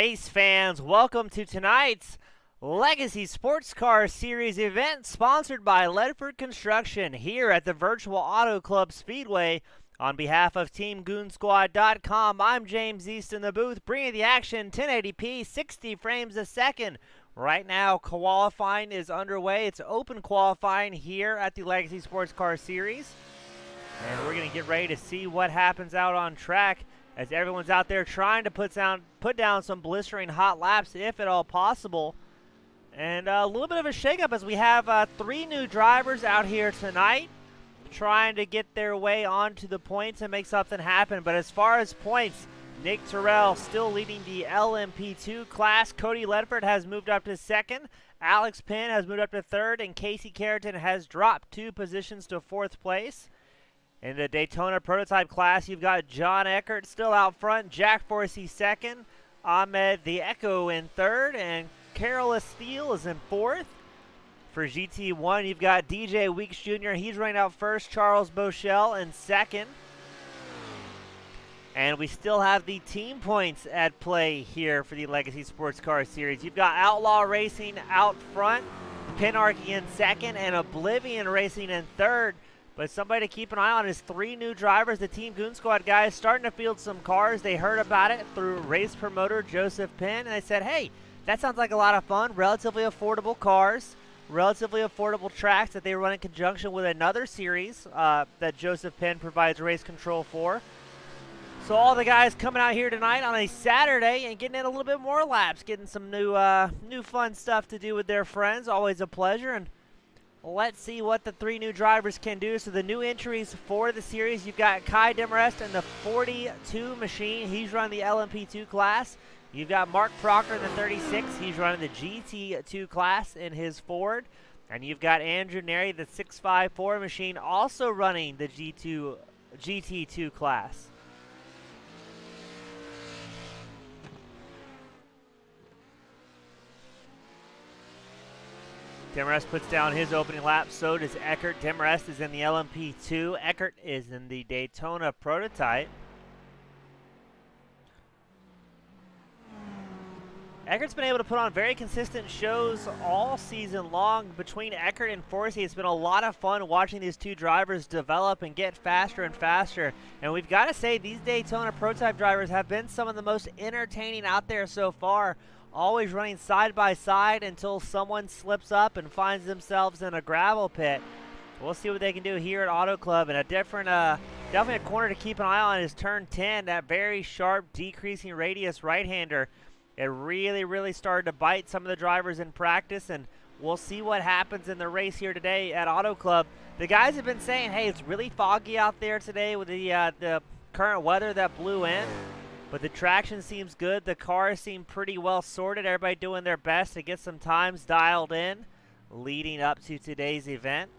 race fans, welcome to tonight's Legacy Sports Car Series event sponsored by Ledford Construction here at the Virtual Auto Club Speedway. On behalf of TeamGoonSquad.com, I'm James East in the booth, bringing the action 1080p, 60 frames a second. Right now, qualifying is underway. It's open qualifying here at the Legacy Sports Car Series. And we're going to get ready to see what happens out on track as everyone's out there trying to put down some blistering hot laps if at all possible. And a little bit of a shakeup as we have 3 new drivers out here tonight trying to get their way onto the points and make something happen. But as far as points, Nick Terrell still leading the LMP2 class. Cody Ledford has moved up to second. Alex Penn has moved up to third. And Casey Carrington has dropped 2 positions to 4th place. In the Daytona Prototype class, you've got John Eckert still out front, Jack Forsey second, Ahmed the Echo in third, and Carol Steele is in 4th. For GT1, you've got DJ Weeks Jr. He's running out first, Charles Bochelle in second. And we still have the team points at play here for the Legacy Sports Car Series. You've got Outlaw Racing out front, Pinarchy in second, and Oblivion Racing in third. But somebody to keep an eye on is 3 new drivers. The Team Goon Squad guys starting to field some cars. They heard about it through race promoter Joseph Penn, and they said, hey, that sounds like a lot of fun. Relatively affordable cars, relatively affordable tracks that they run in conjunction with another series that Joseph Penn provides race control for. So all the guys coming out here tonight on a Saturday and getting in a little bit more laps, getting some new fun stuff to do with their friends. Always a pleasure. And let's see what the 3 new drivers can do. So the new entries for the series, you've got Kai Demarest in the 42 machine. He's running the LMP2 class. You've got Mark Proctor in the 36. He's running the GT2 class in his Ford. And you've got Andrew Neri, the 654 machine, also running the GT2 class. Demarest puts down his opening lap, so does Eckert. Demarest is in the LMP2. Eckert is in the Daytona Prototype. Eckert's been able to put on very consistent shows all season long. Between Eckert and Forsey, it's been a lot of fun watching these 2 drivers develop and get faster and faster. And we've got to say, these Daytona Prototype drivers have been some of the most entertaining out there so far. Always running side by side until someone slips up and finds themselves in a gravel pit. We'll see what they can do here at Auto Club. And a different, definitely a corner to keep an eye on is turn 10, that very sharp decreasing radius right-hander. It really started to bite some of the drivers in practice, and we'll see what happens in the race here today at Auto Club. The guys have been saying, hey, it's really foggy out there today with the current weather that blew in. But the traction seems good. The cars seem pretty well sorted. Everybody doing their best to get some times dialed in leading up to today's event.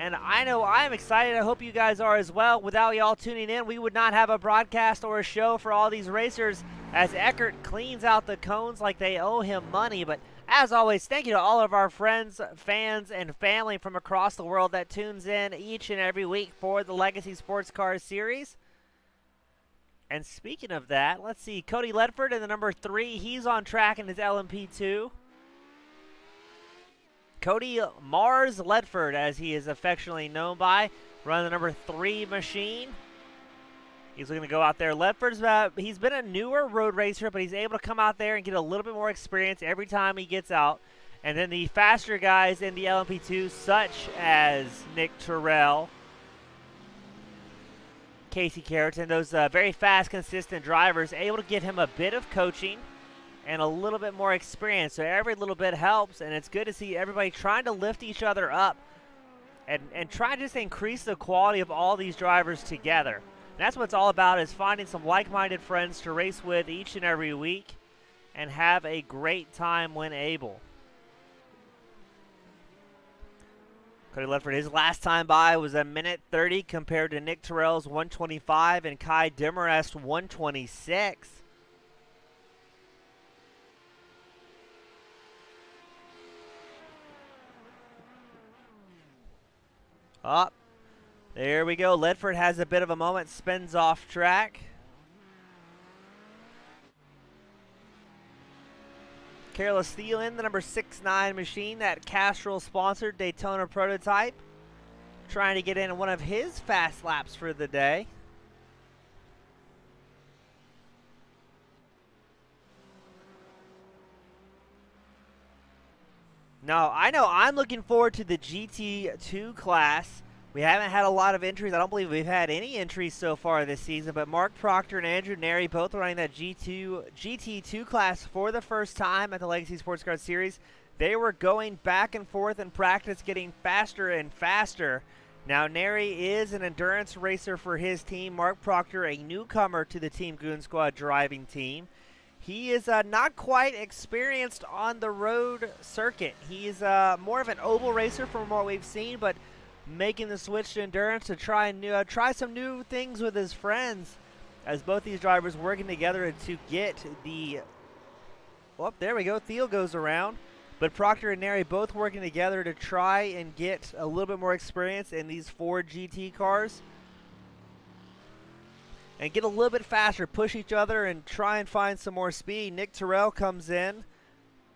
And I know I'm excited. I hope you guys are as well. Without y'all tuning in, we would not have a broadcast or a show for all these racers as Eckert cleans out the cones like they owe him money. But as always, thank you to all of our friends, fans, and family from across the world that tunes in each and every week for the Legacy Sports Car Series. And speaking of that, let's see, Cody Ledford in the number 3. He's on track in his LMP2. Cody Mars Ledford, as he is affectionately known by, running the number 3 machine. He's going to go out there. Ledford's he's been a newer road racer, but he's able to come out there and get a little bit more experience every time he gets out. And then the faster guys in the LMP2, such as Nick Terrell, Casey Carrington, those very fast, consistent drivers, able to give him a bit of coaching and a little bit more experience. So every little bit helps, and it's good to see everybody trying to lift each other up and try to just increase the quality of all these drivers together. And that's what it's all about, is finding some like-minded friends to race with each and every week and have a great time when able. Cody Ledford, his last time by was 1:30 compared to Nick Terrell's 1:25 and Kai Demarest 1:26. Up. There we go. Ledford has a bit of a moment, spins off track. Carlos Thielen, the number 69 machine, that Castrol-sponsored Daytona prototype, trying to get in one of his fast laps for the day. Now, I know I'm looking forward to the GT2 class. We haven't had a lot of entries. I don't believe we've had any entries so far this season, but Mark Proctor and Andrew Neri both running that GT2 class for the first time at the Legacy Sports Car Series. They were going back and forth in practice, getting faster and faster. Now, Neri is an endurance racer for his team. Mark Proctor, a newcomer to the Team Goon Squad driving team. He is not quite experienced on the road circuit. He's more of an oval racer from what we've seen, but making the switch to endurance to try some new things with his friends, as both these drivers working together to get the. Well, there we go. Thiel goes around, but Proctor and Neri both working together to try and get a little bit more experience in these Ford GT cars. And get a little bit faster, push each other, and try and find some more speed. Nick Terrell comes in.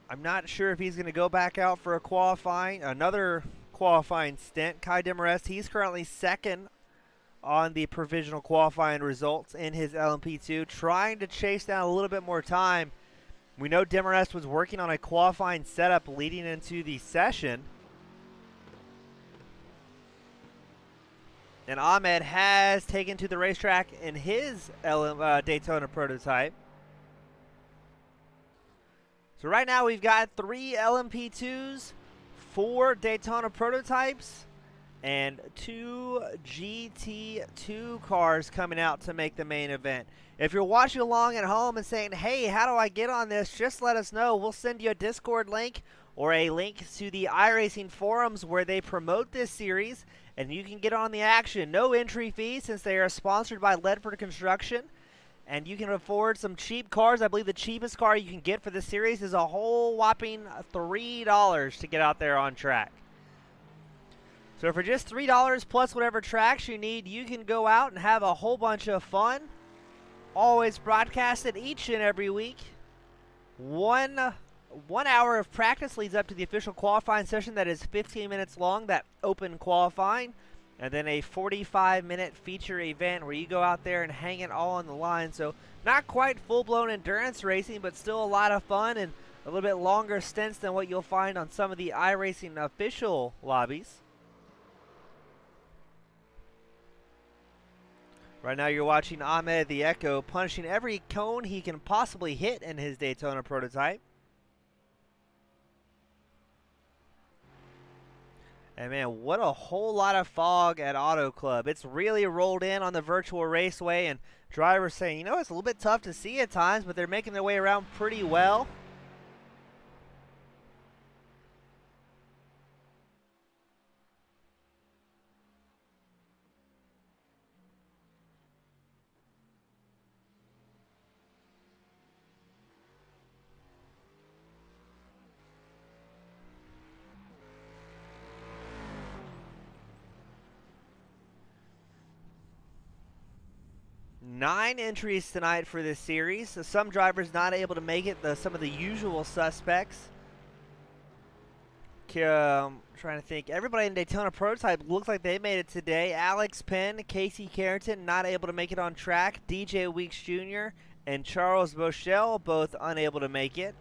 I'm not sure if he's going to go back out for another qualifying stint. Kai Demarest, he's currently second on the provisional qualifying results in his LMP2, trying to chase down a little bit more time. We know Demarest was working on a qualifying setup leading into the session. And Ahmed has taken to the racetrack in his Daytona prototype. So right now we've got 3 LMP2s, 4 Daytona prototypes, and 2 GT2 cars coming out to make the main event. If you're watching along at home and saying, hey, how do I get on this? Just let us know. We'll send you a Discord link or a link to the iRacing forums where they promote this series, and you can get on the action. No entry fee since they are sponsored by Ledford Construction, and you can afford some cheap cars. I believe the cheapest car you can get for this series is a whole whopping $3 to get out there on track. So for just $3 plus whatever tracks you need, you can go out and have a whole bunch of fun. Always broadcasted each and every week. One hour of practice leads up to the official qualifying session that is 15 minutes long, that open qualifying, and then a 45-minute feature event where you go out there and hang it all on the line. So not quite full-blown endurance racing, but still a lot of fun and a little bit longer stints than what you'll find on some of the iRacing official lobbies. Right now you're watching Ahmed the Echo punishing every cone he can possibly hit in his Daytona prototype. And man, what a whole lot of fog at Auto Club. It's really rolled in on the virtual raceway, and drivers saying, you know, it's a little bit tough to see at times, but they're making their way around pretty well. Nine entries tonight for this series. So some drivers not able to make it. Some of the usual suspects. Trying to think. Everybody in Daytona prototype looks like they made it today. Alex Penn, Casey Carrington not able to make it on track. DJ Weeks Jr. and Charles Bochelle both unable to make it.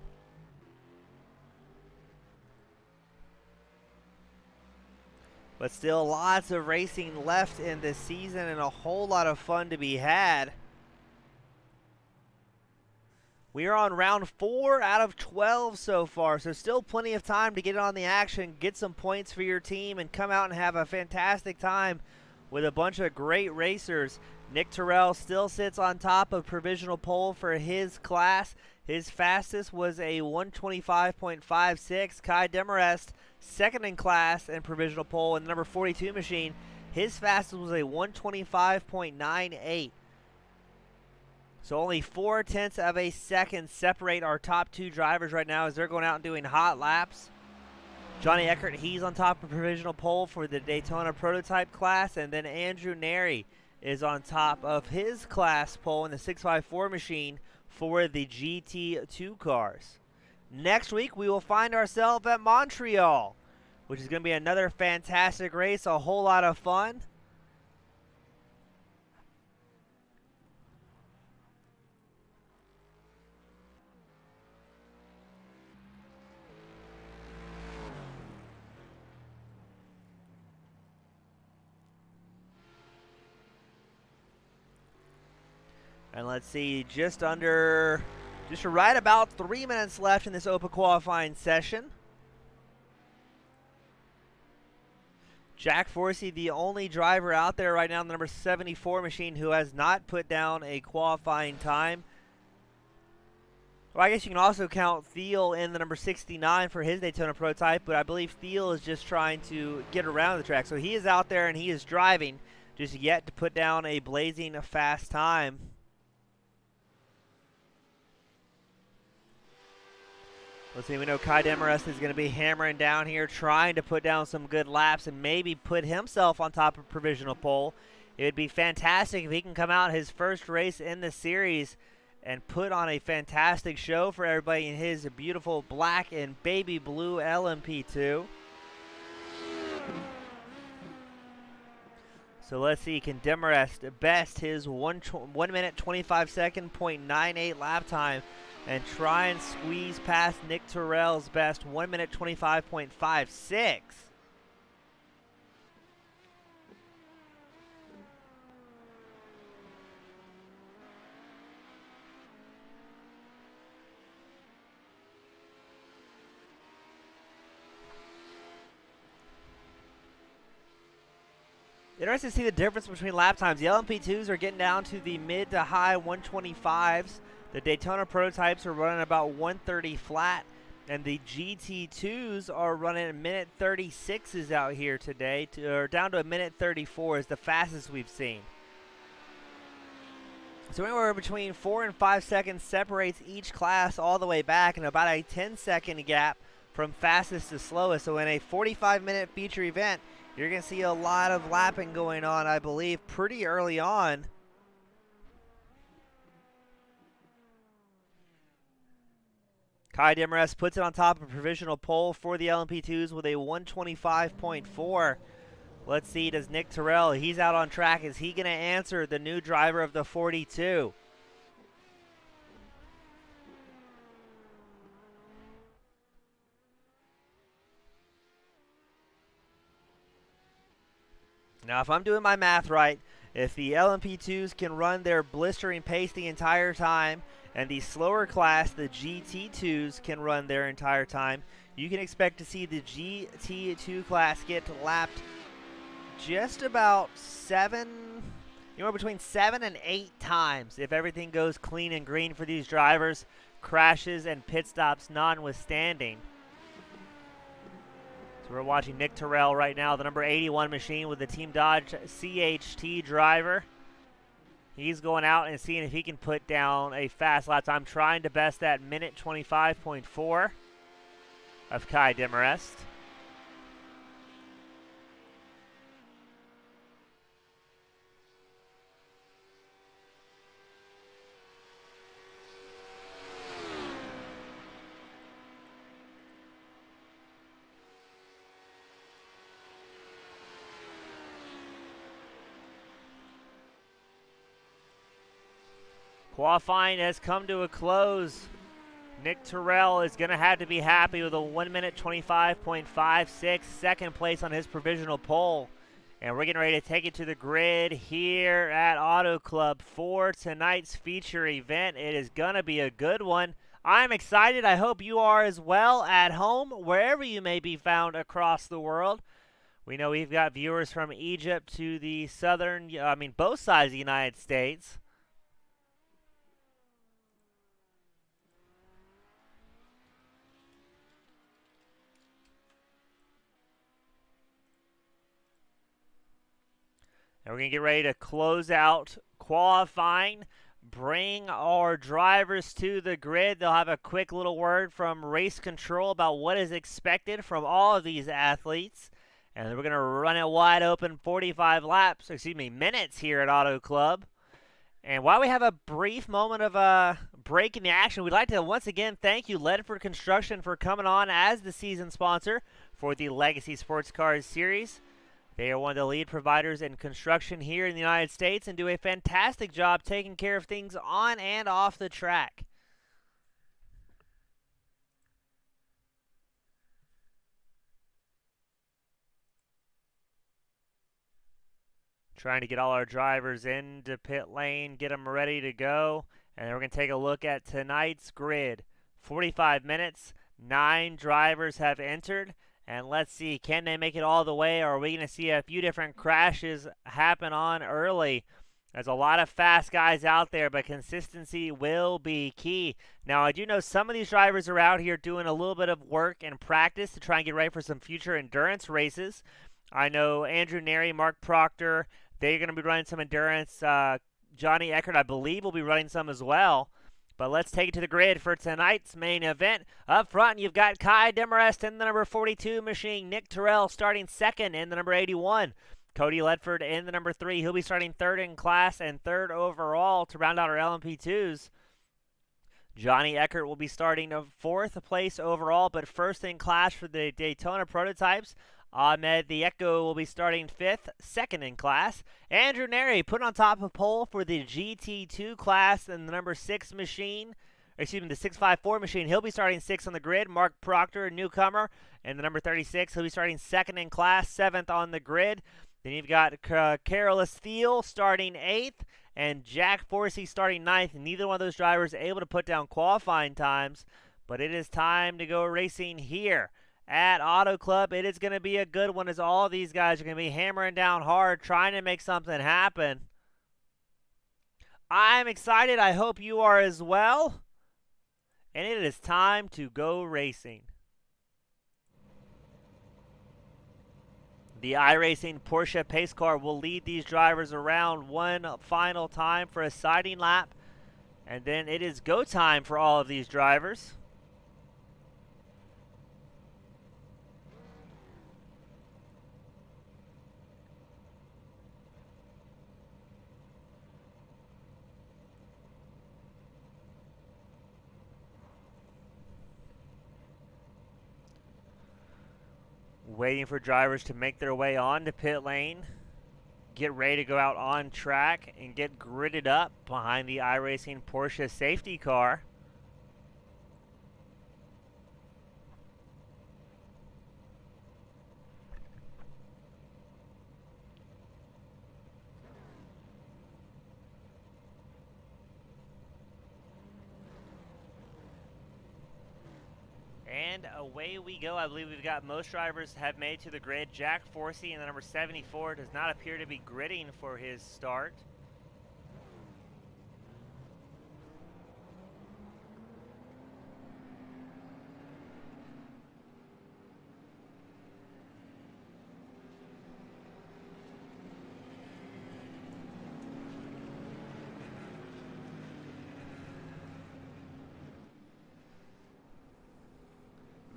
But still lots of racing left in this season and a whole lot of fun to be had. We are on round 4 out of 12 so far, so still plenty of time to get on the action, get some points for your team, and come out and have a fantastic time with a bunch of great racers. Nick Terrell still sits on top of provisional pole for his class. His fastest was a 125.56. Kai Demarest, second in class and provisional pole in the number 42 machine. His fastest was a 125.98. So only 0.4 of a second separate our top 2 drivers right now as they're going out and doing hot laps. Johnny Eckert, he's on top of provisional pole for the Daytona prototype class, and then Andrew Neri is on top of his class pole in the 654 machine for the GT2 cars. Next week, we will find ourselves at Montreal, which is going to be another fantastic race, a whole lot of fun. And let's see, just right about 3 minutes left in this open qualifying session. Jack Forsey, the only driver out there right now in the number 74 machine who has not put down a qualifying time. Well, I guess you can also count Thiel in the number 69 for his Daytona prototype, but I believe Thiel is just trying to get around the track. So he is out there and he is driving, just yet to put down a blazing fast time. Let's see, we know Kai Demarest is going to be hammering down here, trying to put down some good laps and maybe put himself on top of provisional pole. It would be fantastic if he can come out his first race in the series and put on a fantastic show for everybody in his beautiful black and baby blue LMP2. So let's see, can Demarest best his 1 minute 25 second .98 lap time and try and squeeze past Nick Terrell's best 1 minute 25.56. Interesting to see the difference between lap times. The LMP2s are getting down to the mid to high 125s. The Daytona prototypes are running about 130 flat, and the GT2s are running a minute 36s out here today, or down to a minute 34 is the fastest we've seen. So anywhere between 4 and 5 seconds separates each class all the way back, and about a 10-second gap from fastest to slowest. So in a 45-minute feature event, you're going to see a lot of lapping going on, I believe, pretty early on. Kai Demarest puts it on top of a provisional pole for the LMP2s with a 125.4. Let's see, does Nick Terrell, he's out on track. Is he going to answer the new driver of the 42? Now, if I'm doing my math right, if the LMP2s can run their blistering pace the entire time, and the slower class, the GT2s, can run their entire time, you can expect to see the GT2 class get lapped just about between 7 and 8 times if everything goes clean and green for these drivers, crashes and pit stops notwithstanding. So we're watching Nick Terrell right now, the number 81 machine with the Team Dodge CHT driver. He's going out and seeing if he can put down a fast lap time, trying to best that minute 25.4 of Kai Demarest. Qualifying has come to a close. Nick Terrell is going to have to be happy with a 1 minute 25.56, second place on his provisional pole. And we're getting ready to take it to the grid here at Auto Club for tonight's feature event. It is going to be a good one. I'm excited. I hope you are as well at home, wherever you may be found across the world. We know we've got viewers from Egypt to the both sides of the United States. And we're going to get ready to close out qualifying, bring our drivers to the grid. They'll have a quick little word from race control about what is expected from all of these athletes. And we're going to run it wide open minutes here at Auto Club. And while we have a brief moment of break in the action, we'd like to once again thank you, Ledford Construction, for coming on as the season sponsor for the Legacy Sports Cars Series. They are one of the lead providers in construction here in the United States and do a fantastic job taking care of things on and off the track. Trying to get all our drivers into pit lane, get them ready to go. And then we're going to take a look at tonight's grid. 45 minutes, 9 drivers have entered. And let's see, can they make it all the way, or are we going to see a few different crashes happen on early? There's a lot of fast guys out there, but consistency will be key. Now, I do know some of these drivers are out here doing a little bit of work and practice to try and get ready for some future endurance races. I know Andrew Neri, Mark Proctor, they're going to be running some endurance. Johnny Eckert, I believe, will be running some as well. But let's take it to the grid for tonight's main event. Up front, you've got Kai Demarest in the number 42 machine. Nick Terrell starting second in the number 81. Cody Ledford in the number 3. He'll be starting third in class and third overall to round out our LMP2s. Johnny Eckert will be starting fourth place overall, but first in class for the Daytona prototypes. Ahmed the Echo will be starting fifth, second in class. Andrew Neri put on top of pole for the GT2 class in the number 6 machine. Excuse me, the 654 machine. He'll be starting 6th on the grid. Mark Proctor, a newcomer, in the number 36. He'll be starting 2nd in class, 7th on the grid. Then you've got Carolus Thiel starting 8th and Jack Forsey starting 9th. Neither one of those drivers able to put down qualifying times, but it is time to go racing here at Auto Club. It is going to be a good one, as all these guys are going to be hammering down hard, trying to make something happen. I'm excited. I hope you are as well. And it is time to go racing. The iRacing Porsche pace car will lead these drivers around one final time for a sighting lap. And then it is go time for all of these drivers. Waiting for drivers to make their way onto pit lane, get ready to go out on track, and get gridded up behind the iRacing Porsche safety car. And away we go. I believe we've got most drivers have made to the grid. Jack Forsey in the number 74 does not appear to be gridding for his start.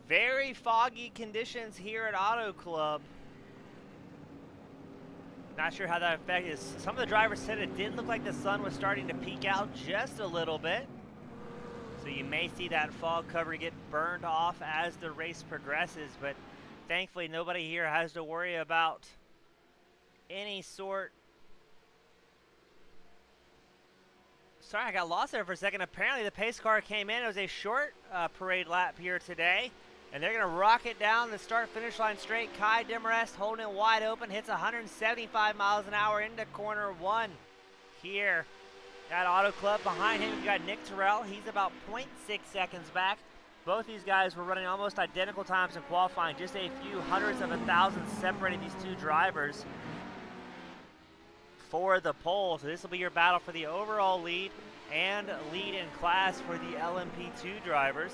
Very foggy conditions here at Auto Club. Not sure how that affected. Some of the drivers said it did look like the sun was starting to peek out just a little bit. So you may see that fog cover get burned off as the race progresses, but thankfully nobody here has to worry about any sort. Sorry, I got lost there for a second. Apparently the pace car came in. It was a short parade lap here today. And they're going to rock it down the start-finish line straight. Kai Demarest holding it wide open, hits 175 miles an hour into corner 1 here at Auto Club. Behind him, you've got Nick Terrell. He's about 0.6 seconds back. Both these guys were running almost identical times in qualifying. Just a few hundreds of a thousand separating these two drivers for the pole. So this will be your battle for the overall lead and lead in class for the LMP2 drivers.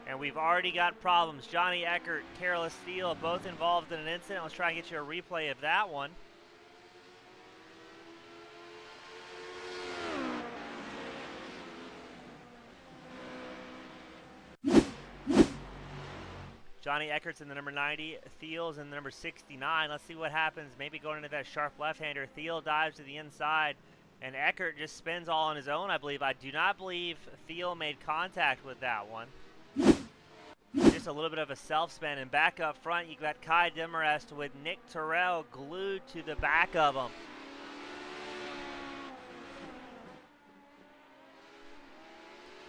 And we've already got problems. Johnny Eckert, Carolus Thiel, both involved in an incident. Let's try and get you a replay of that one. Johnny Eckert's in the number 90. Thiel's in the number 69. Let's see what happens. Maybe going into that sharp left-hander. Thiel dives to the inside And Eckert just spins all on his own, I believe. I do not believe Thiel made contact with that one. Just a little bit of a self-spin. And back up front, you got Kai Demarest with Nick Terrell glued to the back of him.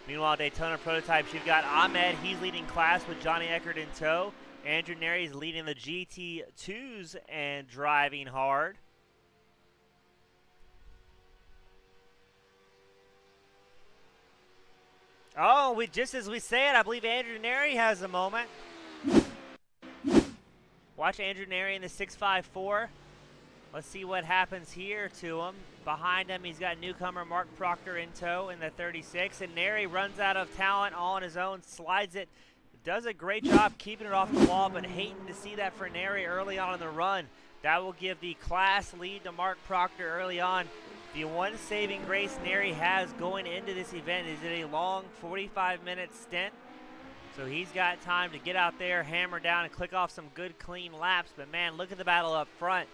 Meanwhile, Daytona Prototypes, you've got Ahmed. He's leading class with Johnny Eckert in tow. Andrew Neri's leading the GT2s and driving hard. Oh, just as we say it, I believe Andrew Neri has a moment. Watch Andrew Neri in the 654. Let's see what happens here to him. Behind him, he's got newcomer Mark Proctor in tow in the 36. And Neri runs out of talent all on his own, slides it, does a great job keeping it off the wall, but hating to see that for Neri early on in the run. That will give the class lead to Mark Proctor early on. The one saving grace Neri has going into this event is it a long 45-minute stint. So he's got time to get out there, hammer down, and click off some good, clean laps. But, man, look at the battle up front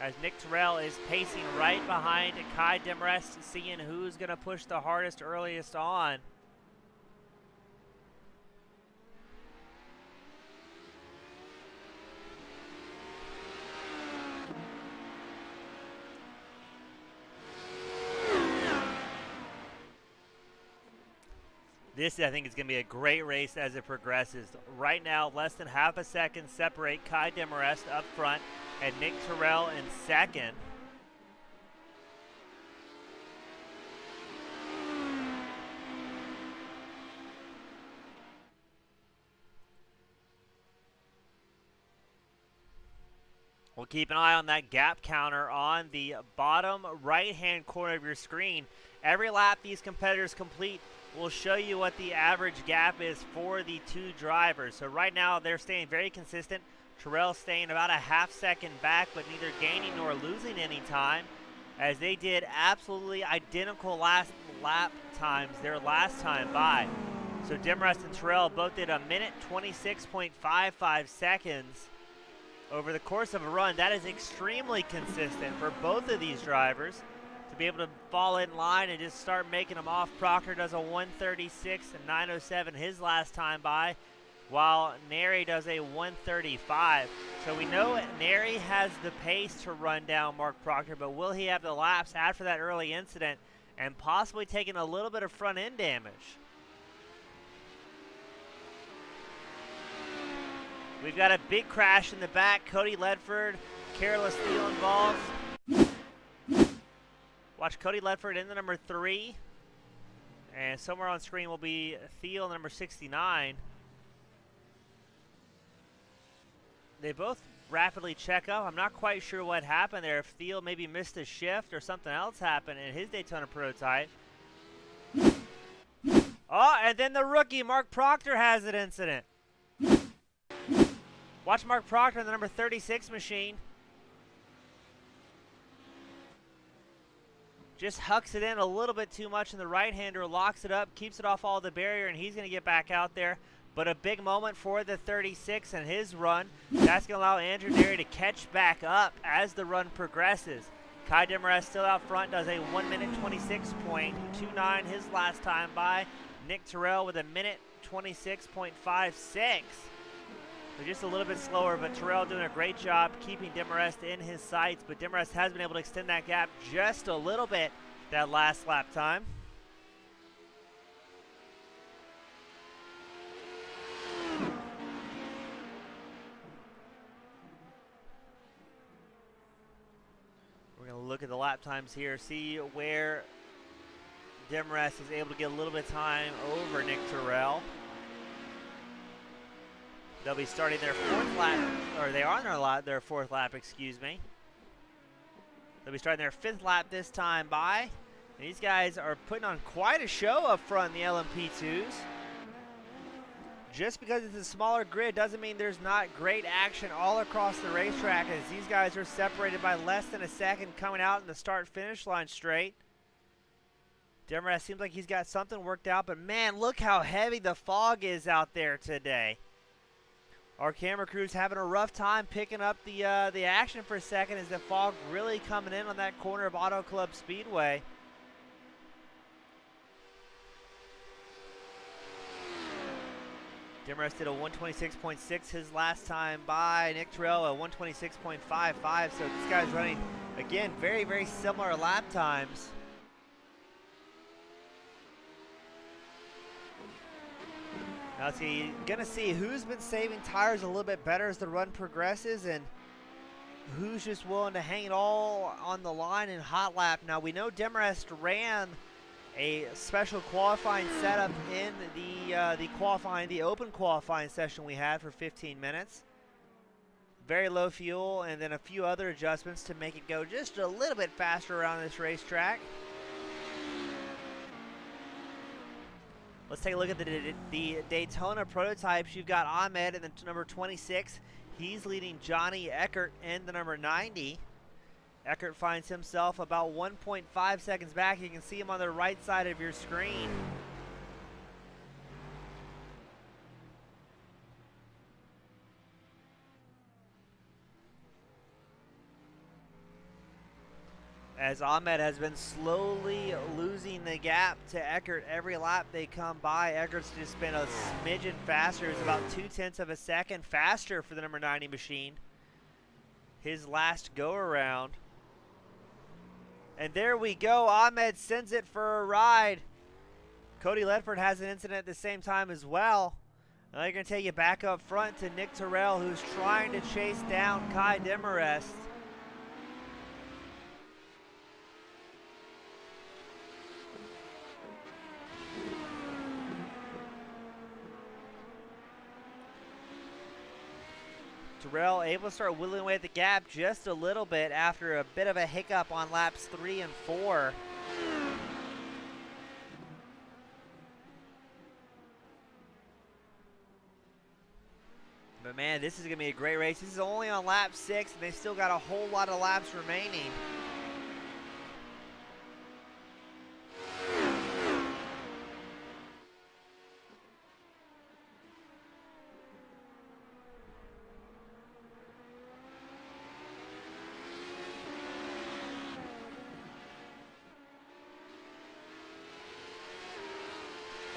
as Nick Terrell is pacing right behind Kai Demarest, seeing who's going to push the hardest earliest on. This, I think, is going to be a great race as it progresses. Right now, less than half a second separate Kai Demarest up front and Nick Terrell in second. We'll keep an eye on that gap counter on the bottom right-hand corner of your screen. Every lap these competitors complete will show you what the average gap is for the two drivers. So right now they're staying very consistent. Terrell staying about a half second back, but neither gaining nor losing any time, as they did absolutely identical last lap times their last time by. So Demarest and Terrell both did 1:26.55 seconds over the course of a run. That is extremely consistent for both of these drivers to be able to fall in line and just start making them off. Proctor does a 1:36.907 his last time by, while Neri does a 1:35. So we know Neri has the pace to run down Mark Proctor, but will he have the laps after that early incident and possibly taking a little bit of front end damage? We've got a big crash in the back. Cody Ledford, careless Thiel involved. Watch Cody Ledford in the number 3. And somewhere on screen will be Thiel, number 69. They both rapidly check up. I'm not quite sure what happened there. If Thiel maybe missed a shift or something else happened in his Daytona prototype. Oh, and then the rookie, Mark Proctor, has an incident. Watch Mark Proctor in the number 36 machine. Just hucks it in a little bit too much, and the right-hander locks it up, keeps it off all the barrier, and he's going to get back out there. But a big moment for the 36 and his run. That's going to allow Andrew Neri to catch back up as the run progresses. Kai Demarest still out front, does a 1:26.29 his last time by. Nick Terrell with a 1:26.56. They're just a little bit slower, but Terrell doing a great job keeping Demarest in his sights. But Demarest has been able to extend that gap just a little bit that last lap time. We're going to look at the lap times here, see where Demarest is able to get a little bit of time over Nick Terrell. They'll be starting their fourth lap, or they are on their fourth lap, excuse me. They'll be starting their 5th lap this time by. And these guys are putting on quite a show up front in the LMP2s. Just because it's a smaller grid doesn't mean there's not great action all across the racetrack, as these guys are separated by less than a second coming out in the start-finish line straight. Demarest seems like he's got something worked out, but man, look how heavy the fog is out there today. Our camera crew's having a rough time picking up the action for a second, as the fog really coming in on that corner of Auto Club Speedway. Demarest did a 126.6 his last time by. Nick Terrell a 126.55. So this guy's running, again, very, very similar lap times. Now let's see, gonna see who's been saving tires a little bit better as the run progresses and who's just willing to hang it all on the line in hot lap. Now we know Demarest ran a special qualifying setup in the open qualifying session we had for 15 minutes. Very low fuel and then a few other adjustments to make it go just a little bit faster around this racetrack. Let's take a look at the Daytona prototypes. You've got Ahmed in the number 26. He's leading Johnny Eckert in the number 90. Eckert finds himself about 1.5 seconds back. You can see him on the right side of your screen. As Ahmed has been slowly losing the gap to Eckert every lap they come by. Eckert's just been a smidgen faster. It's about 0.2 of a second faster for the number 90 machine. His last go around. And there we go. Ahmed sends it for a ride. Cody Ledford has an incident at the same time as well. Now they're going to take you back up front to Nick Terrell, who's trying to chase down Kai Demarest. Terrell able to start whittling away at the gap just a little bit after a bit of a hiccup on laps 3 and 4. But man, this is going to be a great race. This is only on lap 6 and they still got a whole lot of laps remaining.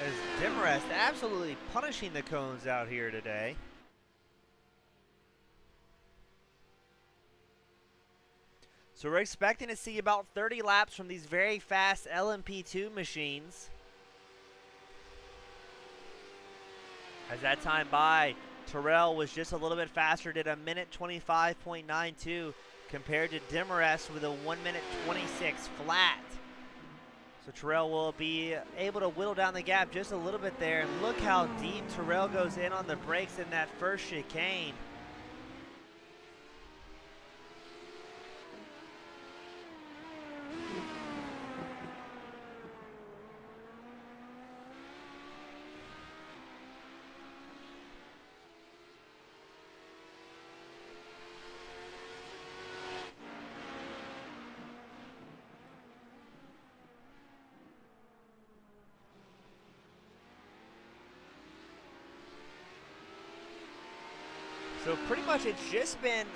As Demarest absolutely punishing the cones out here today. So we're expecting to see about 30 laps from these very fast LMP2 machines. As that time by, Terrell was just a little bit faster, did a minute 25.92 compared to Demarest with a 1 minute 26 flat. So Terrell will be able to whittle down the gap just a little bit there. And look how deep Terrell goes in on the brakes in that first chicane. So pretty much it's just been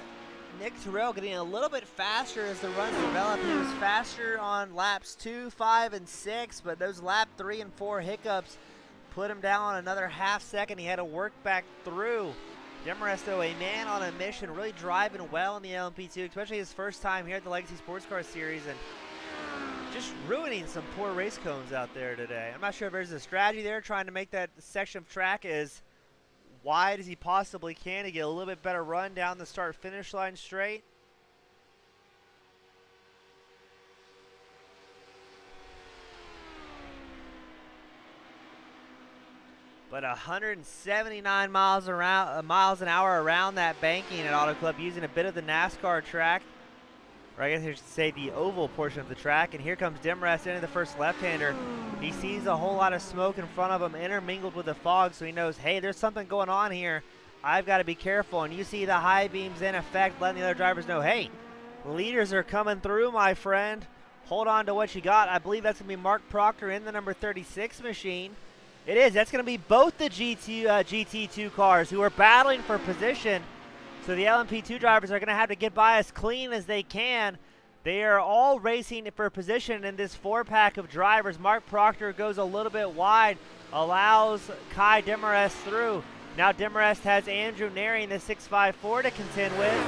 Nick Terrell getting a little bit faster as the runs develop. He was faster on laps 2, 5, and 6, but those lap 3 and 4 hiccups put him down another half second. He had to work back through. Demarest, though, a man on a mission, really driving well in the LMP2, especially his first time here at the Legacy Sports Car Series, and just ruining some poor race cones out there today. I'm not sure if there's a strategy there, trying to make that section of track as wide as he possibly can to get a little bit better run down the start-finish line straight. But 179 miles an hour around that banking at Auto Club, using a bit of the NASCAR track, or I guess I should say the oval portion of the track. And here comes Demarest into the first left-hander. He sees a whole lot of smoke in front of him intermingled with the fog, so he knows, hey, there's something going on here. I've got to be careful. And you see the high beams in effect, letting the other drivers know, hey, leaders are coming through, my friend. Hold on to what you got. I believe that's going to be Mark Proctor in the number 36 machine. It is. That's going to be both the GT2 cars who are battling for position. So the LMP2 drivers are going to have to get by as clean as they can. They are all racing for position in this 4-pack of drivers. Mark Proctor goes a little bit wide, allows Kai Demarest through. Now Demarest has Andrew Neri in the 654 to contend with.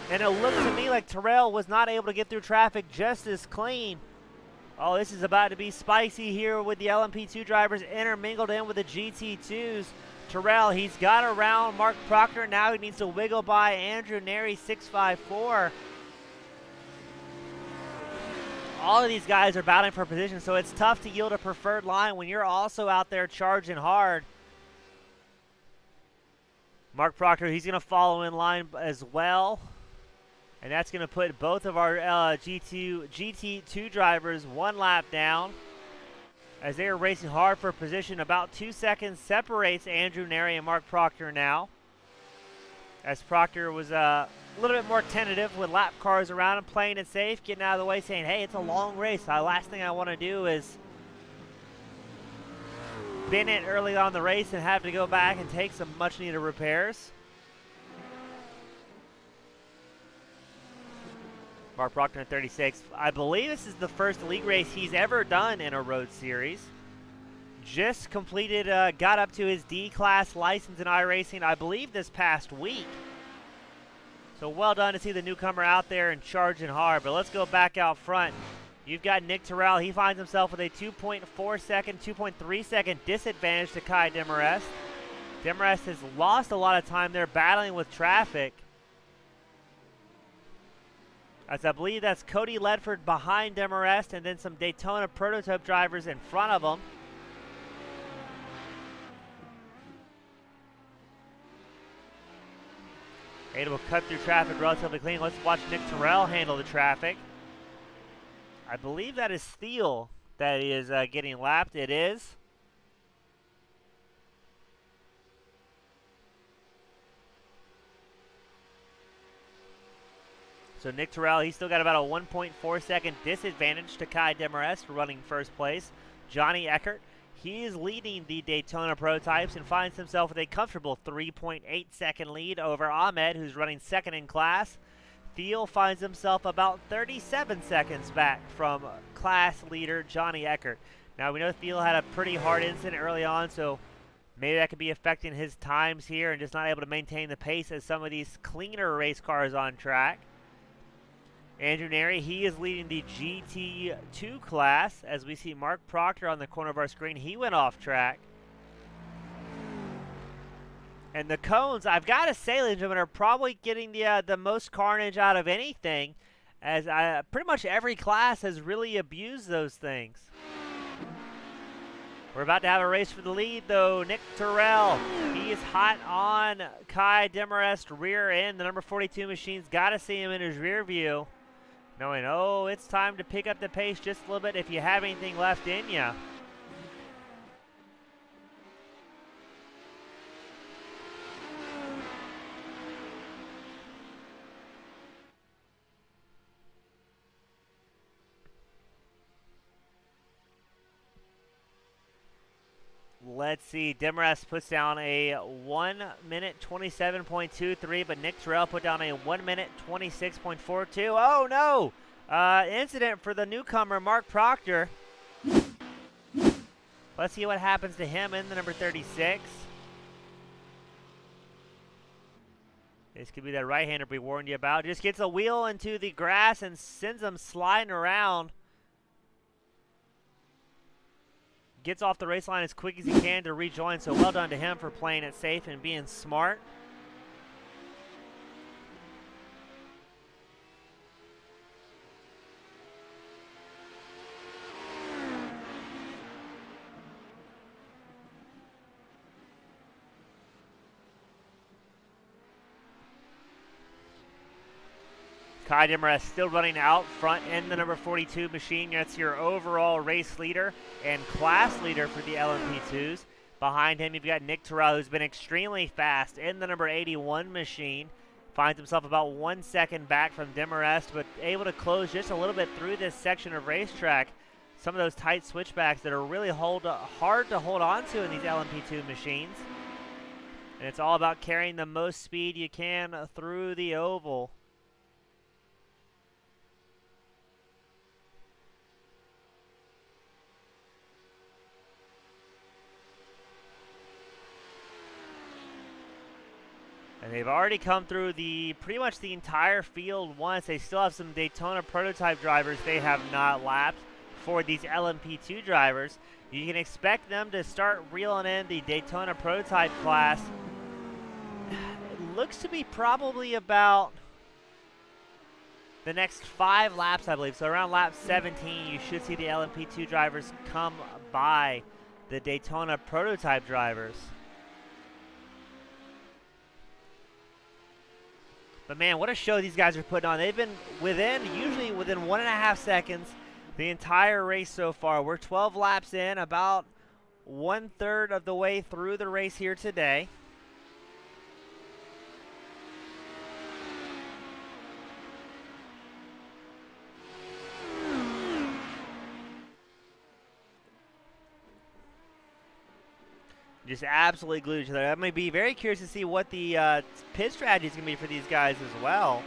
And it looked to me like Terrell was not able to get through traffic just as clean. Oh, this is about to be spicy here with the LMP2 drivers intermingled in with the GT2s. Terrell, he's got around Mark Proctor. Now he needs to wiggle by Andrew Neri, 654. All of these guys are battling for position, so it's tough to yield a preferred line when you're also out there charging hard. Mark Proctor, he's going to follow in line as well. And that's going to put both of our GT2 drivers one lap down as they are racing hard for position. About 2 seconds separates Andrew Neri and Mark Proctor now, as Proctor was a little bit more tentative with lap cars around him, playing it safe, getting out of the way, saying, hey, it's a long race. The last thing I want to do is bin it early on the race and have to go back and take some much needed repairs. Mark Proctor in 36. I believe this is the first league race he's ever done in a road series. Just completed, got up to his D-Class license in iRacing, I believe, this past week. So well done to see the newcomer out there and charging hard. But let's go back out front. You've got Nick Terrell. He finds himself with a 2.4 second, 2.3 second disadvantage to Kai Demarest. Demarest has lost a lot of time there battling with traffic. As I believe that's Cody Ledford behind Demarest, and then some Daytona prototype drivers in front of him. Able to cut through traffic relatively clean. Let's watch Nick Terrell handle the traffic. I believe that is Thiel that is getting lapped. It is. So Nick Terrell, he's still got about a 1.4 second disadvantage to Kai Demarest running first place. Johnny Eckert, he is leading the Daytona prototypes and finds himself with a comfortable 3.8 second lead over Ahmed, who's running second in class. Thiel finds himself about 37 seconds back from class leader Johnny Eckert. Now we know Thiel had a pretty hard incident early on, so maybe that could be affecting his times here and just not able to maintain the pace as some of these cleaner race cars on track. Andrew Neri, he is leading the GT2 class. As we see Mark Proctor on the corner of our screen, he went off track. And the cones, I've got to say, ladies and gentlemen, are probably getting the most carnage out of anything, as pretty much every class has really abused those things. We're about to have a race for the lead, though. Nick Terrell, he is hot on Kai Demarest rear end. The number 42 machine's got to see him in his rear view, knowing, oh, it's time to pick up the pace just a little bit if you have anything left in you. Let's see, Demarest puts down a 1 minute 27.23, but Nick Terrell put down a 1 minute 26.42. Oh no! Incident for the newcomer, Mark Proctor. Let's see what happens to him in the number 36. This could be that right-hander we warned you about. Just gets a wheel into the grass and sends him sliding around. Gets off the race line as quick as he can to rejoin, so well done to him for playing it safe and being smart. Kai Demarest still running out front in the number 42 machine. That's your overall race leader and class leader for the LMP2s. Behind him, you've got Nick Terrell, who's been extremely fast in the number 81 machine. Finds himself about 1 second back from Demarest, but able to close just a little bit through this section of racetrack. Some of those tight switchbacks that are really hard to hold on to in these LMP2 machines. And it's all about carrying the most speed you can through the oval. They've already come through pretty much the entire field once. They still have some Daytona prototype drivers they have not lapped for these LMP2 drivers. You can expect them to start reeling in the Daytona prototype class. It looks to be probably about the next 5 laps, I believe. So around lap 17, you should see the LMP2 drivers come by the Daytona prototype drivers. But man, what a show these guys are putting on. They've been usually within 1.5 seconds the entire race so far. We're 12 laps in, about 1/3 of the way through the race here today. Just absolutely glued to each other. I'm going to be very curious to see what the pit strategy is going to be for these guys as well.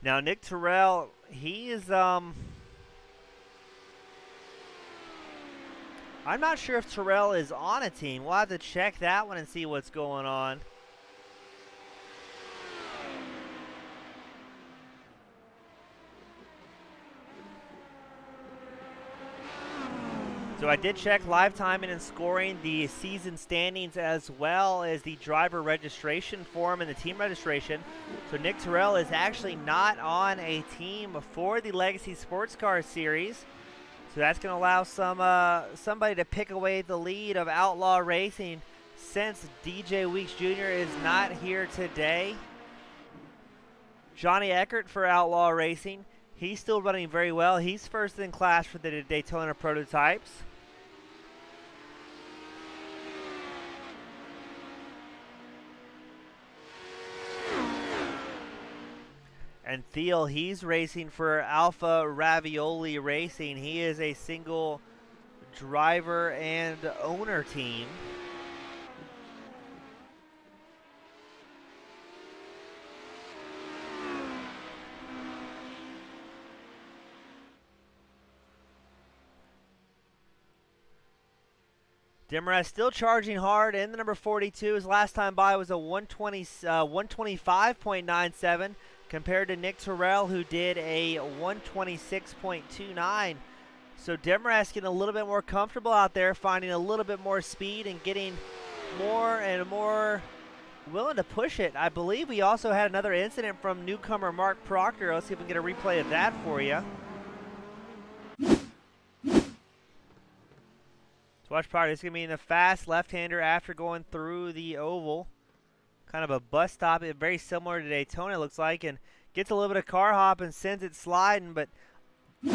Now, Nick Terrell, he is, I'm not sure if Terrell is on a team. We'll have to check that one and see what's going on. So I did check live timing and scoring, the season standings, as well as the driver registration form and the team registration. So Nick Terrell is actually not on a team for the Legacy Sports Car Series. So that's going to allow somebody to pick away the lead of Outlaw Racing, since DJ Weeks Jr. is not here today. Johnny Eckert for Outlaw Racing, he's still running very well. He's first in class for the Daytona prototypes. And Thiel, he's racing for Alpha Ravioli Racing. He is a single driver and owner team. Demarest still charging hard in the number 42. His last time by was a 125.97 compared to Nick Terrell, who did a 126.29. So Demarest getting a little bit more comfortable out there, finding a little bit more speed and getting more and more willing to push it. I believe we also had another incident from newcomer Mark Proctor. Let's see if we can get a replay of that for you. Watch Proctor. This is going to be in the fast left-hander after going through the oval. Kind of a bus stop. Very similar to Daytona, it looks like. And gets a little bit of car hop and sends it sliding, but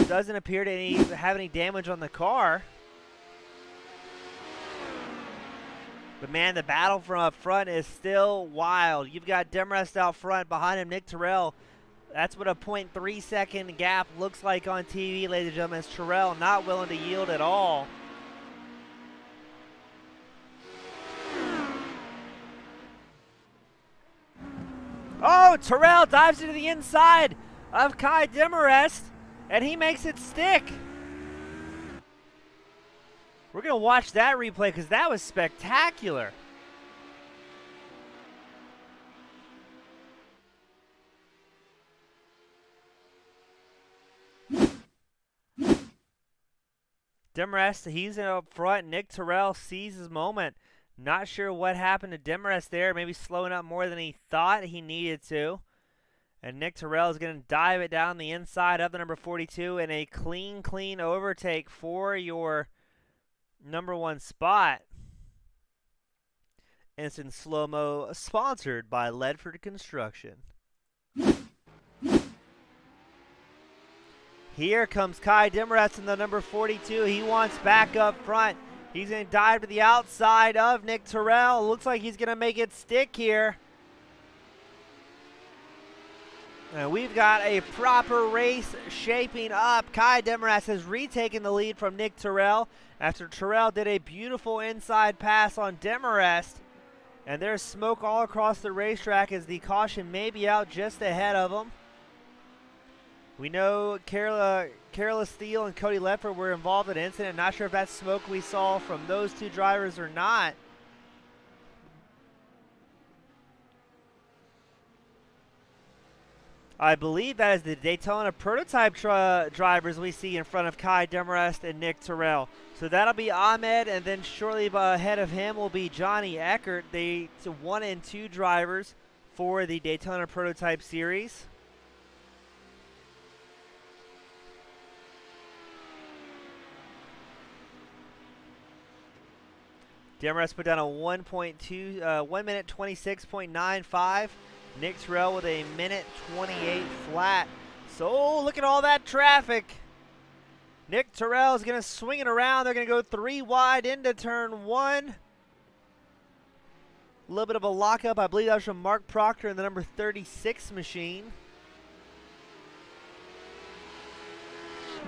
doesn't appear to have any damage on the car. But, man, the battle from up front is still wild. You've got Demarest out front. Behind him, Nick Terrell. That's what a 0.3 second gap looks like on TV, ladies and gentlemen. It's Terrell not willing to yield at all. Oh, Terrell dives into the inside of Kai Demarest, and he makes it stick. We're going to watch that replay because that was spectacular. Demarest, he's up front. Nick Terrell sees his moment. Not sure what happened to Demarest there. Maybe slowing up more than he thought he needed to. And Nick Terrell is going to dive it down the inside of the number 42 in a clean overtake for your number 1 spot. Instant slow-mo sponsored by Ledford Construction. Here comes Kai Demarest in the number 42. He wants back up front. He's going to dive to the outside of Nick Terrell. Looks like he's going to make it stick here. And we've got a proper race shaping up. Kai Demarest has retaken the lead from Nick Terrell after Terrell did a beautiful inside pass on Demarest. And there's smoke all across the racetrack as the caution may be out just ahead of them. We know Carla Steele and Cody Ledford were involved in the incident. Not sure if that's smoke we saw from those two drivers or not. I believe that is the Daytona prototype drivers we see in front of Kai Demarest and Nick Terrell. So that'll be Ahmed, and then shortly ahead of him will be Johnny Eckert, the 1 and 2 drivers for the Daytona Prototype Series. Demarest put down a 1 minute 26.95. Nick Terrell with a minute 28 flat. So look at all that traffic. Nick Terrell is going to swing it around. They're going to go 3 wide into turn 1. A little bit of a lockup. I believe that was from Mark Proctor in the number 36 machine.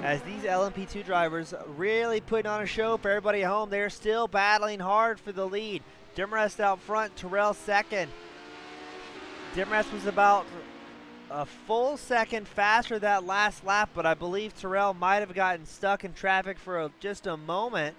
As these LMP2 drivers really putting on a show for everybody at home. They're still battling hard for the lead. Demarest out front, Terrell second. Demarest was about a full second faster that last lap, but I believe Terrell might have gotten stuck in traffic for just a moment.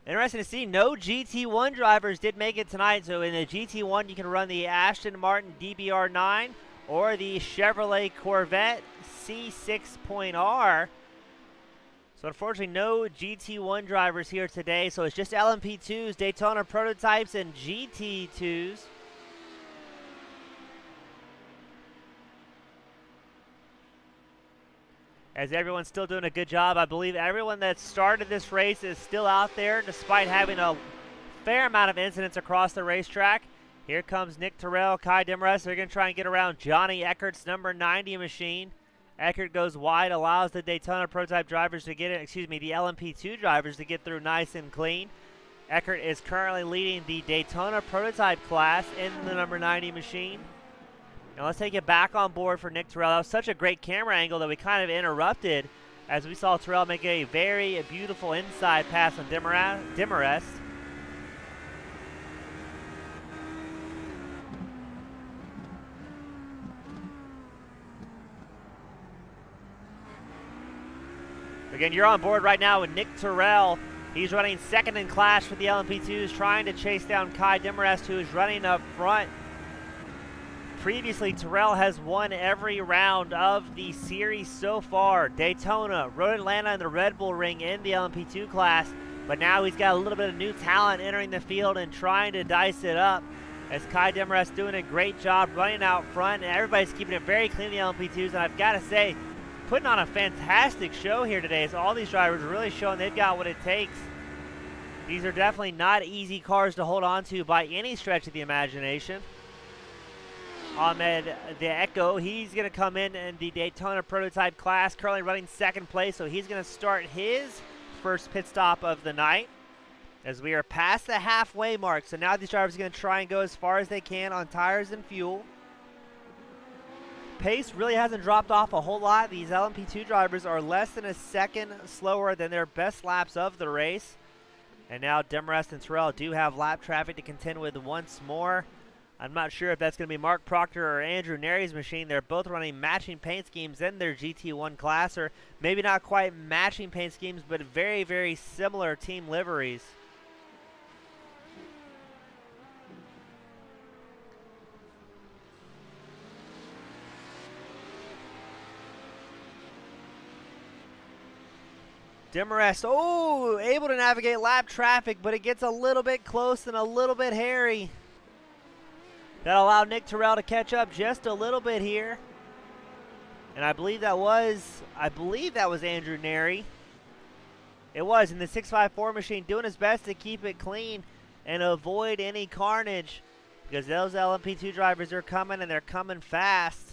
Interesting to see, no GT1 drivers did make it tonight. So in the GT1, you can run the Aston Martin DBR9 or the Chevrolet Corvette C6.R. So unfortunately, no GT1 drivers here today. So it's just LMP2s, Daytona prototypes, and GT2s. As everyone's still doing a good job. I believe everyone that started this race is still out there despite having a fair amount of incidents across the racetrack. Here comes Nick Terrell, Kai Demarest. They're going to try and get around Johnny Eckert's number 90 machine. Eckert goes wide, allows the Daytona prototype drivers to get it, the LMP2 drivers to get through nice and clean. Eckert is currently leading the Daytona prototype class in the number 90 machine. Now let's take it back on board for Nick Terrell. That was such a great camera angle that we kind of interrupted as we saw Terrell make a very beautiful inside pass on Demarest. Again, you're on board right now with Nick Terrell. He's running second in class for the LMP2s, trying to chase down Kai Demarest, who is running up front. Previously, Terrell has won every round of the series so far. Daytona, Road Atlanta, and the Red Bull Ring in the LMP2 class. But now he's got a little bit of new talent entering the field and trying to dice it up. As Kai Demarest doing a great job running out front. And everybody's keeping it very clean in the LMP2s. And I've got to say, putting on a fantastic show here today. As all these drivers are really showing they've got what it takes. These are definitely not easy cars to hold on to by any stretch of the imagination. Ahmed the Echo, he's going to come in the Daytona prototype class, currently running second place, so he's going to start his first pit stop of the night as we are past the halfway mark. So now these drivers are going to try and go as far as they can on tires and fuel. Pace really hasn't dropped off a whole lot. These LMP2 drivers are less than a second slower than their best laps of the race. And now Demarest and Terrell do have lap traffic to contend with once more. I'm not sure if that's going to be Mark Proctor or Andrew Nary's machine. They're both running matching paint schemes in their GT1 class, or maybe not quite matching paint schemes, but very, very similar team liveries. Demarest, able to navigate lap traffic, but it gets a little bit close and a little bit hairy. That allowed Nick Terrell to catch up just a little bit here. And I believe that was Andrew Nary. It was in the 654 machine, doing his best to keep it clean and avoid any carnage, because those LMP2 drivers are coming, and they're coming fast.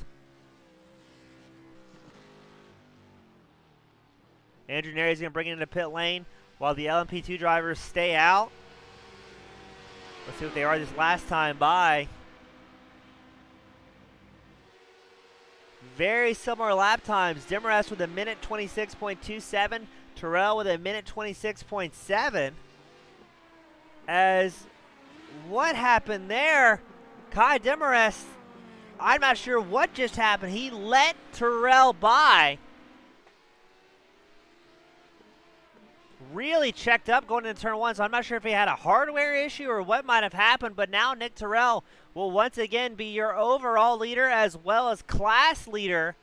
Andrew Nary is going to bring it into pit lane. while the LMP2 drivers stay out. Let's see what they are this last time by. Very similar lap times. Demarest with a minute 26.27. Terrell with a minute 26.7. As what happened there? Kai Demarest, I'm not sure what just happened. He let Terrell by. Really checked up going into turn one, so I'm not sure if he had a hardware issue or what might have happened, but now Nick Terrell will once again be your overall leader as well as class leader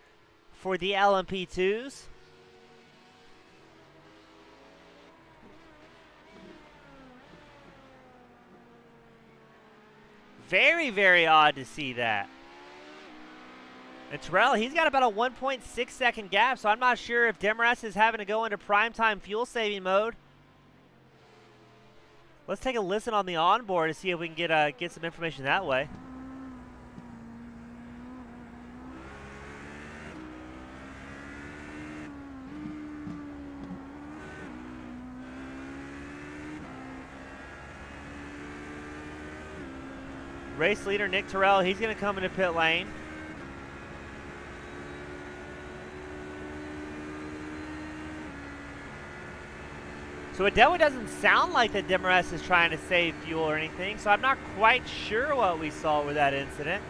for the LMP2s. Very, very odd to see that. And Terrell, he's got about a 1.6 second gap, so I'm not sure if Demarest is having to go into primetime fuel saving mode. Let's take a listen on the onboard to see if we can get some information that way. Race leader Nick Terrell, he's going to come into pit lane. So it definitely doesn't sound like that Demarest is trying to save fuel or anything, so I'm not quite sure what we saw with that incident.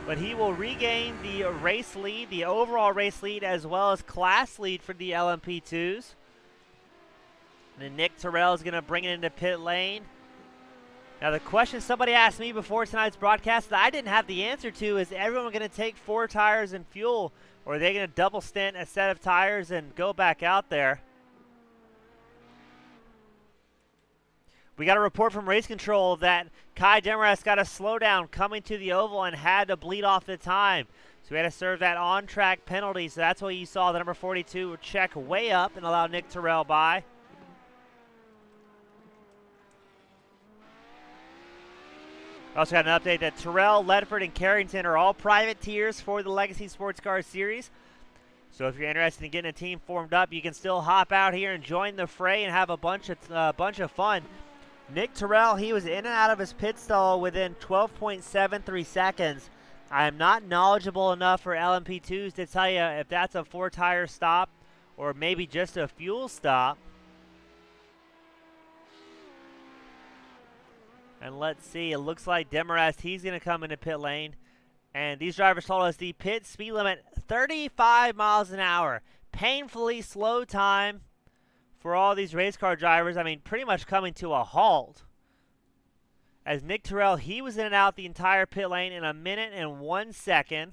But he will regain the race lead, the overall race lead, as well as class lead for the LMP2s. And then Nick Terrell is going to bring it into pit lane. Now the question somebody asked me before tonight's broadcast that I didn't have the answer to is everyone going to take 4 tires and fuel, or are they going to double stint a set of tires and go back out there? We got a report from race control that Kai Demarest got a slowdown coming to the oval and had to bleed off the time. So we had to serve that on-track penalty. So that's why you saw the number 42 check way up and allow Nick Terrell by. Also got an update that Terrell, Ledford, and Carrington are all private tiers for the Legacy Sports Car Series. So if you're interested in getting a team formed up, you can still hop out here and join the fray and have a bunch of fun. Nick Terrell, he was in and out of his pit stall within 12.73 seconds. I am not knowledgeable enough for LMP2s to tell you if that's a 4-tire stop or maybe just a fuel stop. And let's see, it looks like Demarest, he's going to come into pit lane. And these drivers told us the pit speed limit, 35 miles an hour. Painfully slow time for all these race car drivers. I mean, pretty much coming to a halt. As Nick Terrell, he was in and out the entire pit lane in a minute and 1 second.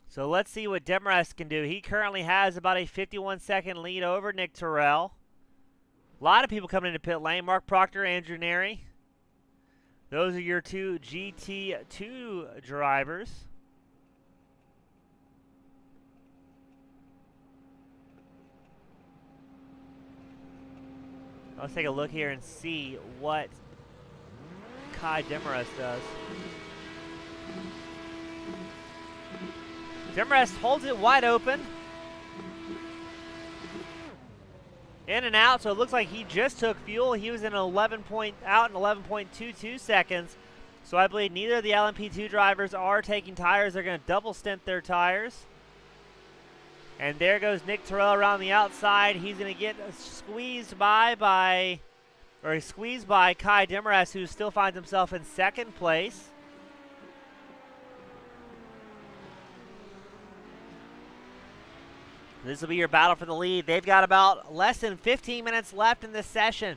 So let's see what Demarest can do. He currently has about a 51-second lead over Nick Terrell. A lot of people coming into pit lane. Mark Proctor, Andrew Neri. Those are your 2 GT2 drivers. Let's take a look here and see what Kai Demarest does. Demarest holds it wide open. In and out, so it looks like he just took fuel. He was in 11.22 seconds. So I believe neither of the LMP2 drivers are taking tires. They're going to double stint their tires. And there goes Nick Terrell around the outside. He's going to get squeezed by Kai Demarest, who still finds himself in second place. This will be your battle for the lead. They've got about less than 15 minutes left in this session.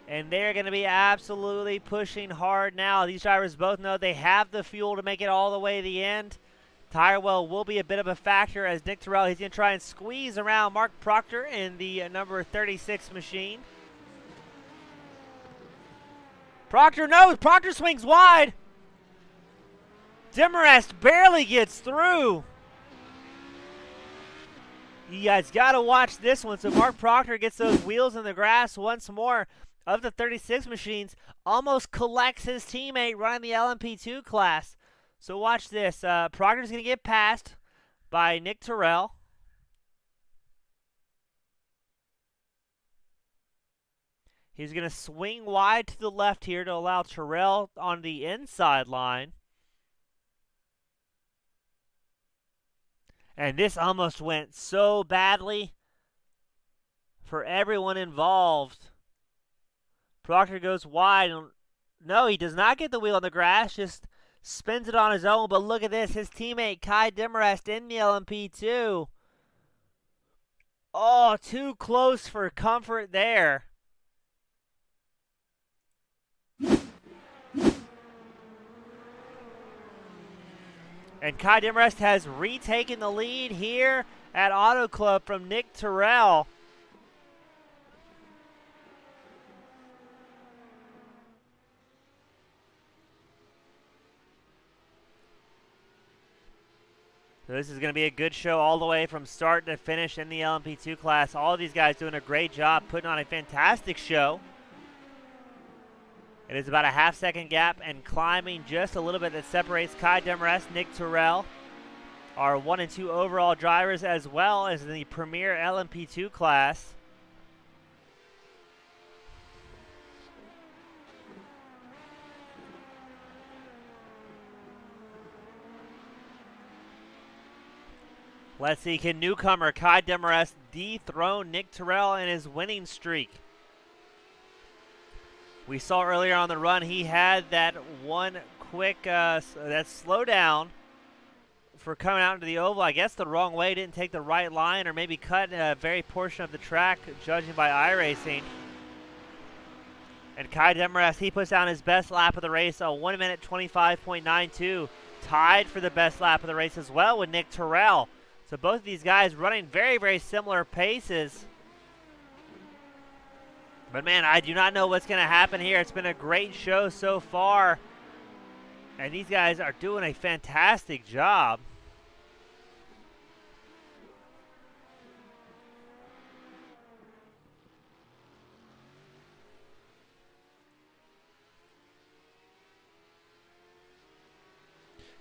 And they're going to be absolutely pushing hard now. These drivers both know they have the fuel to make it all the way to the end. Tire well will be a bit of a factor as Nick Terrell, he's going to try and squeeze around Mark Proctor in the number 36 machine. Proctor knows. Proctor swings wide. Demarest barely gets through. You guys got to watch this one. So Mark Proctor gets those wheels in the grass once more of the 36 machines. Almost collects his teammate running the LMP2 class. So watch this. Proctor's going to get passed by Nick Terrell. He's going to swing wide to the left here to allow Terrell on the inside line. And this almost went so badly for everyone involved. Proctor goes wide. No, he does not get the wheel on the grass, just spins it on his own. But look at this. His teammate Kai Demarest in the LMP2. Oh, too close for comfort there. And Kai Demarest has retaken the lead here at Auto Club from Nick Terrell. So this is going to be a good show all the way from start to finish in the LMP2 class. All of these guys doing a great job, putting on a fantastic show. It is about a half-second gap and climbing just a little bit that separates Kai Demarest, Nick Terrell, our 1 and 2 overall drivers, as well as the premier LMP2 class. Let's see, can newcomer Kai Demarest dethrone Nick Terrell in his winning streak? We saw earlier on the run he had that one quick that slowdown for coming out into the oval. I guess the wrong way, didn't take the right line, or maybe cut a very portion of the track, judging by iRacing. And Kai Demarest, he puts down his best lap of the race, a 1 minute 25.92, tied for the best lap of the race as well with Nick Terrell. So both of these guys running very, very similar paces. But man, I do not know what's going to happen here. It's been a great show so far. And these guys are doing a fantastic job.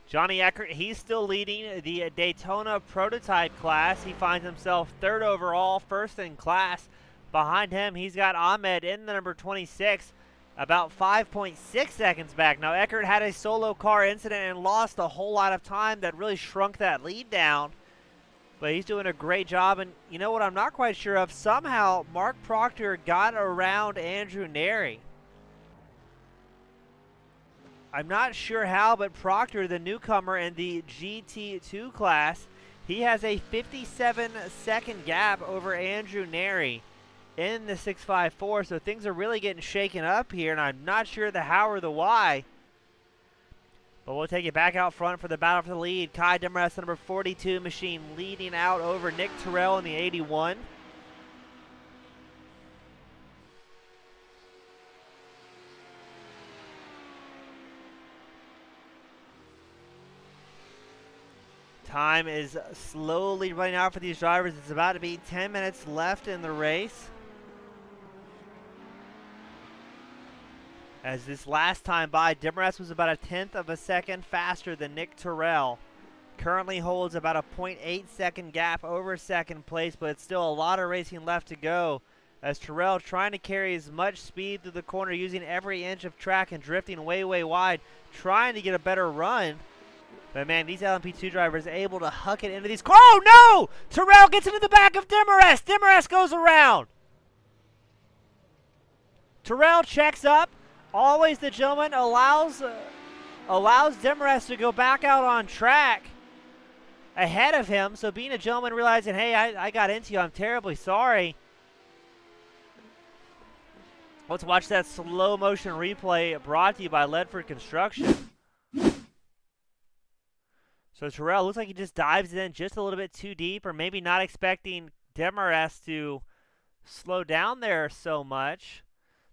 Johnny Eckert, he's still leading the Daytona prototype class. He finds himself 3rd overall, 1st in class. Behind him, he's got Ahmed in the number 26, about 5.6 seconds back. Now, Eckert had a solo car incident and lost a whole lot of time that really shrunk that lead down. But he's doing a great job. And you know what I'm not quite sure of? Somehow, Mark Proctor got around Andrew Neri. I'm not sure how, but Proctor, the newcomer in the GT2 class, he has a 57-second gap over Andrew Neri in the 654, so things are really getting shaken up here, and I'm not sure the how or the why. But we'll take it back out front for the battle for the lead. Kai Demarest, the number 42 machine, leading out over Nick Terrell in the 81. Time is slowly running out for these drivers. It's about to be 10 minutes left in the race. As this last time by, Demarest was about a 1/10 of a second faster than Nick Terrell. Currently holds about a 0.8 second gap over second place, but it's still a lot of racing left to go. As Terrell trying to carry as much speed through the corner, using every inch of track and drifting way, way wide, trying to get a better run. But man, these LMP2 drivers are able to huck it into these. Oh no! Terrell gets into the back of Demarest. Demarest goes around. Terrell checks up. Always the gentleman allows Demarest to go back out on track ahead of him. So being a gentleman, realizing, hey, I got into you. I'm terribly sorry. Let's watch that slow motion replay brought to you by Ledford Construction. So Terrell looks like he just dives in just a little bit too deep, or maybe not expecting Demarest to slow down there so much.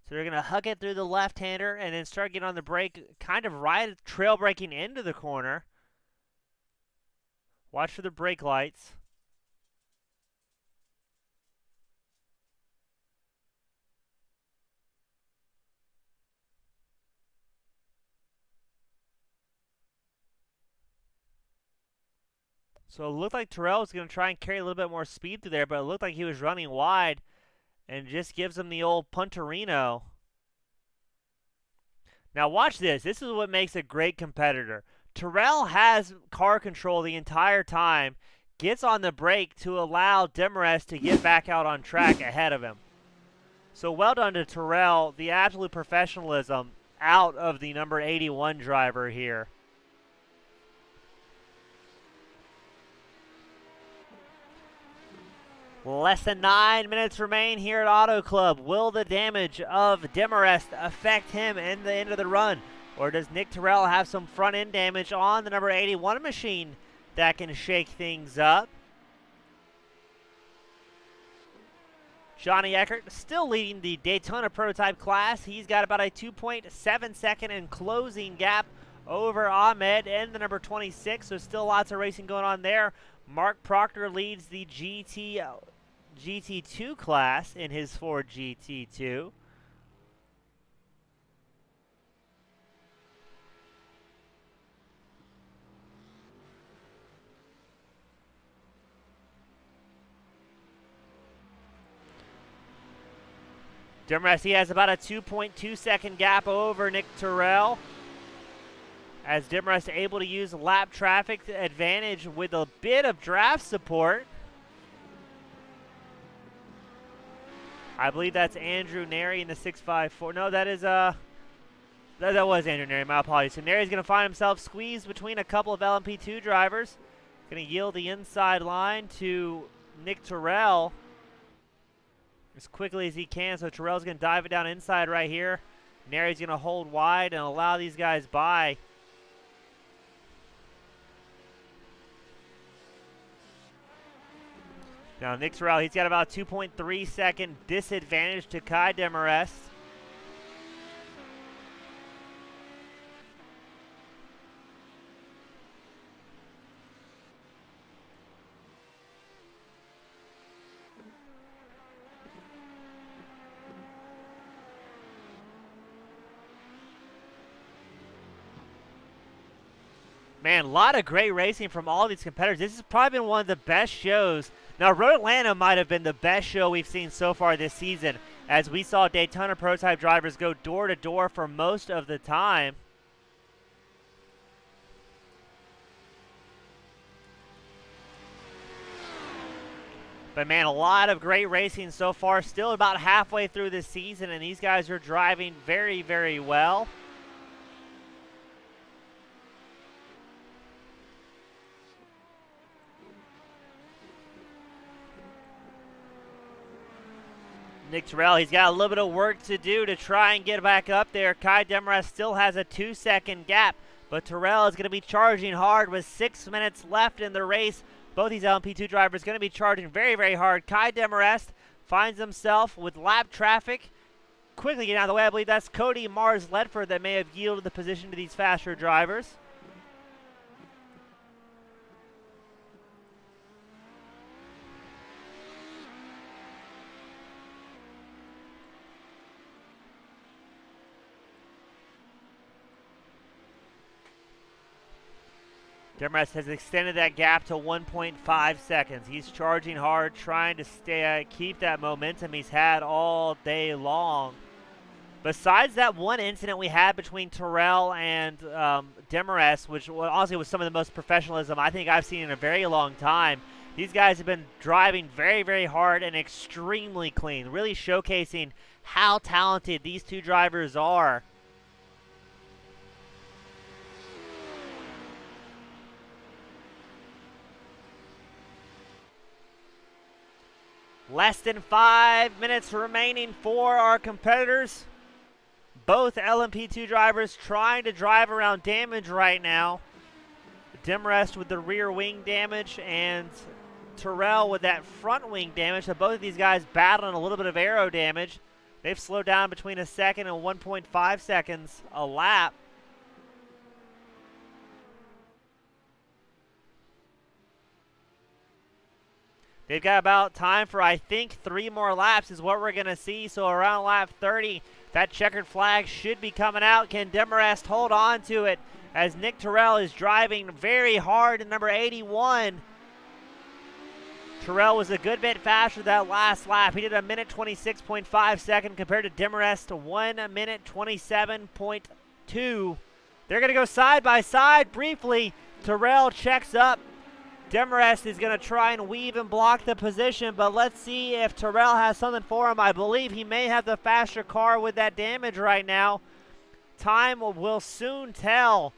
So they're going to huck it through the left-hander and then start getting on the brake, kind of right trail braking into the corner. Watch for the brake lights. So it looked like Terrell was going to try and carry a little bit more speed through there, but it looked like he was running wide. and just gives him the old punterino. Now watch this. This is what makes a great competitor. Terrell has car control the entire time, gets on the brake to allow Demarest to get back out on track ahead of him. So well done to Terrell, the absolute professionalism out of the number 81 driver here. Less than 9 minutes remain here at Auto Club. Will the damage of Demarest affect him in the end of the run? Or does Nick Terrell have some front end damage on the number 81 machine that can shake things up? Johnny Eckert still leading the Daytona prototype class. He's got about a 2.7 second and closing gap over Ahmed and the number 26, so still lots of racing going on there. Mark Proctor leads the GT2 class in his Ford GT2. Demarest, he has about a 2.2 second gap over Nick Terrell, as Demarest able to use lap traffic advantage with a bit of draft support. I believe that's Andrew Neri in the 654. No, that is that was Andrew Neri. My apologies. So Neri's going to find himself squeezed between a couple of LMP2 drivers. Going to yield the inside line to Nick Terrell as quickly as he can. So Terrell's going to dive it down inside right here. Neri's going to hold wide and allow these guys by. Now Nick Terrell, he's got about 2.3 second disadvantage to Kai Demarest. Man, a lot of great racing from all these competitors. This has probably been one of the best shows. Now, Road Atlanta might have been the best show we've seen so far this season, as we saw Daytona prototype drivers go door to door for most of the time. But man, a lot of great racing so far. Still about halfway through this season, and these guys are driving very, very well. Nick Terrell, he's got a little bit of work to do to try and get back up there. Kai Demarest still has a 2 second gap, but Terrell is going to be charging hard with 6 minutes left in the race. Both these LMP2 drivers going to be charging very, very hard. Kai Demarest finds himself with lap traffic. Quickly getting out of the way, I believe that's Cody Mars Ledford that may have yielded the position to these faster drivers. Demarest has extended that gap to 1.5 seconds. He's charging hard, trying to keep that momentum he's had all day long. Besides that one incident we had between Terrell and Demarest, which honestly was some of the most professionalism I think I've seen in a very long time, these guys have been driving very, very hard and extremely clean, really showcasing how talented these two drivers are. Less than 5 minutes remaining for our competitors. Both LMP2 drivers trying to drive around damage right now. Demarest with the rear wing damage and Terrell with that front wing damage. So both of these guys battling a little bit of aero damage. They've slowed down between a second and 1.5 seconds a lap. They've got about time for, I think, 3 more laps is what we're going to see. So around lap 30, that checkered flag should be coming out. Can Demarest hold on to it as Nick Terrell is driving very hard in number 81? Terrell was a good bit faster that last lap. He did a minute 26.5 second compared to Demarest to 1 minute 27.2. They're going to go side by side briefly. Terrell checks up. Demarest is going to try and weave and block the position, but let's see if Terrell has something for him. I believe he may have the faster car with that damage right now. Time will soon tell.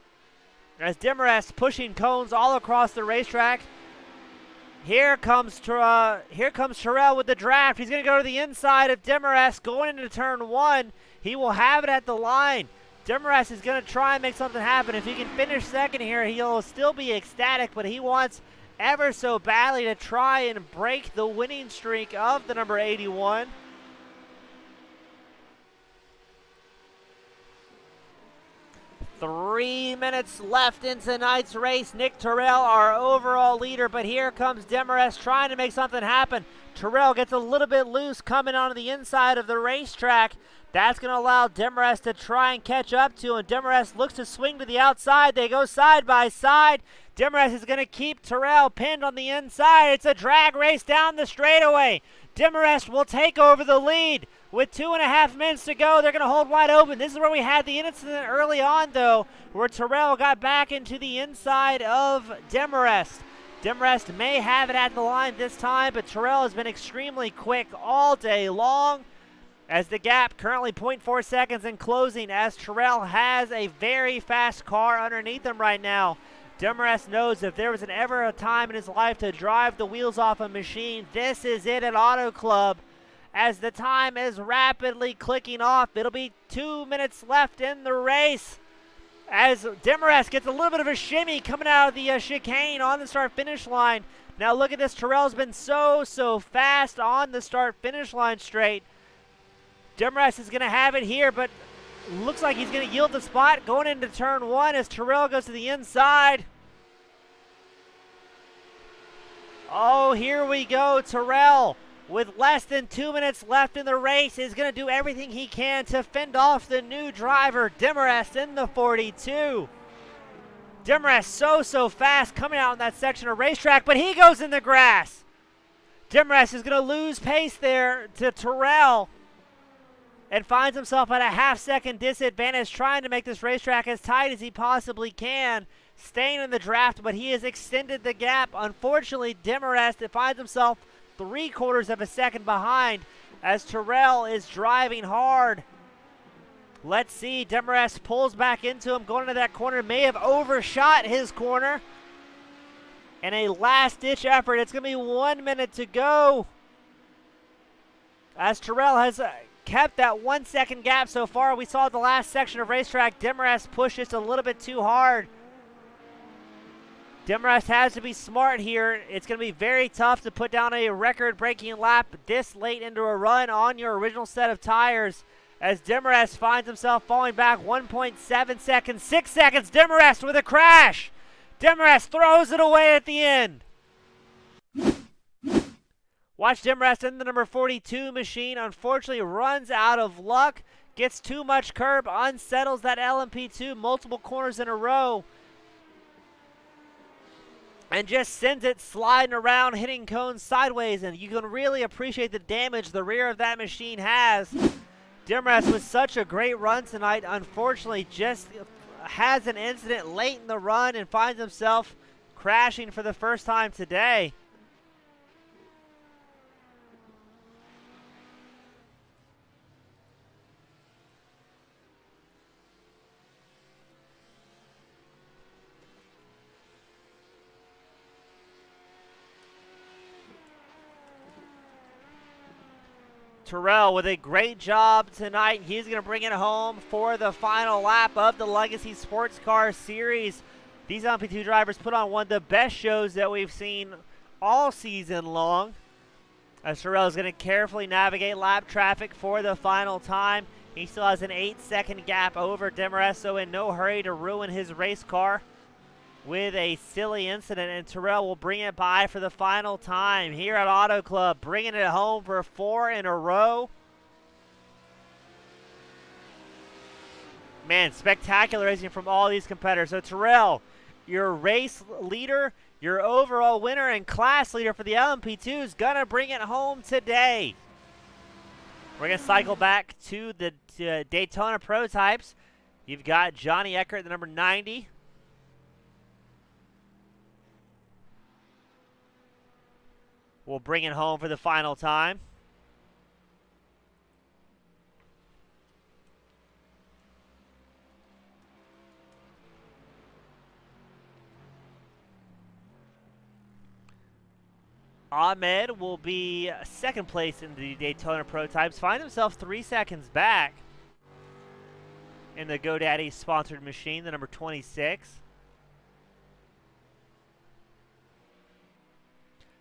As Demarest pushing cones all across the racetrack. Here comes Terrell with the draft. He's going to go to the inside of Demarest going into turn 1. He will have it at the line. Demarest is going to try and make something happen. If he can finish second here, he'll still be ecstatic, but he wants ever so badly to try and break the winning streak of the number 81. Three minutes left in tonight's race. Nick Terrell, our overall leader, but here comes Demarest trying to make something happen. Terrell gets a little bit loose coming onto the inside of the racetrack. That's going to allow Demarest to try and catch up to him. Demarest looks to swing to the outside. They go side by side. Demarest is going to keep Terrell pinned on the inside. It's a drag race down the straightaway. Demarest will take over the lead. With 2.5 minutes to go, they're going to hold wide open. This is where we had the incident early on, though, where Terrell got back into the inside of Demarest. Demarest may have it at the line this time, but Terrell has been extremely quick all day long. As the gap currently 0.4 seconds in closing, as Terrell has a very fast car underneath him right now. Demarest knows if there was ever a time in his life to drive the wheels off a machine, this is it at Auto Club. As the time is rapidly clicking off, it'll be 2 minutes left in the race. As Demarest gets a little bit of a shimmy coming out of the chicane on the start-finish line. Now look at this, Terrell's been so fast on the start-finish line straight. Demarest is going to have it here, but looks like he's going to yield the spot going into turn 1 as Terrell goes to the inside. Oh, here we go. Terrell, with less than 2 minutes left in the race, is going to do everything he can to fend off the new driver, Demarest, in the 42. Demarest so fast coming out in that section of racetrack, but he goes in the grass. Demarest is going to lose pace there to Terrell and finds himself at a half-second disadvantage, trying to make this racetrack as tight as he possibly can, staying in the draft, but he has extended the gap. Unfortunately, Demarest finds himself 3/4 of a second behind as Terrell is driving hard. Let's see, Demarest pulls back into him, going into that corner, may have overshot his corner. And a last-ditch effort. It's going to be 1 minute to go. As Terrell has kept that 1 second gap so far. We saw the last section of racetrack, Demarest push just a little bit too hard. Demarest has to be smart here. It's going to be very tough to put down a record-breaking lap this late into a run on your original set of tires, as Demarest finds himself falling back 1.7 seconds, 6 seconds. Demarest with a crash. Demarest throws it away at the end. Watch Demarest in the number 42 machine. Unfortunately, runs out of luck. Gets too much curb. Unsettles that LMP2 multiple corners in a row. And just sends it sliding around, hitting cones sideways. And you can really appreciate the damage the rear of that machine has. Demarest with such a great run tonight, unfortunately, just has an incident late in the run and finds himself crashing for the first time today. Terrell with a great job tonight. He's going to bring it home for the final lap of the Legacy Sports Car Series. These LMP2 drivers put on one of the best shows that we've seen all season long. As Terrell is going to carefully navigate lap traffic for the final time. He still has an 8-second gap over Demarest, so in no hurry to ruin his race car with a silly incident, and Terrell will bring it by for the final time here at Auto Club, bringing it home for 4 in a row. Man, spectacular racing from all these competitors. So Terrell, your race leader, Your overall winner and class leader for the LMP2 is going to bring it home today. We're going to cycle back to the Daytona prototypes. You've got Johnny Eckert, the number 90. Will bring it home for the final time. Ahmed will be second place in the Daytona prototypes. Find himself 3 seconds back in the GoDaddy sponsored machine, the number 26.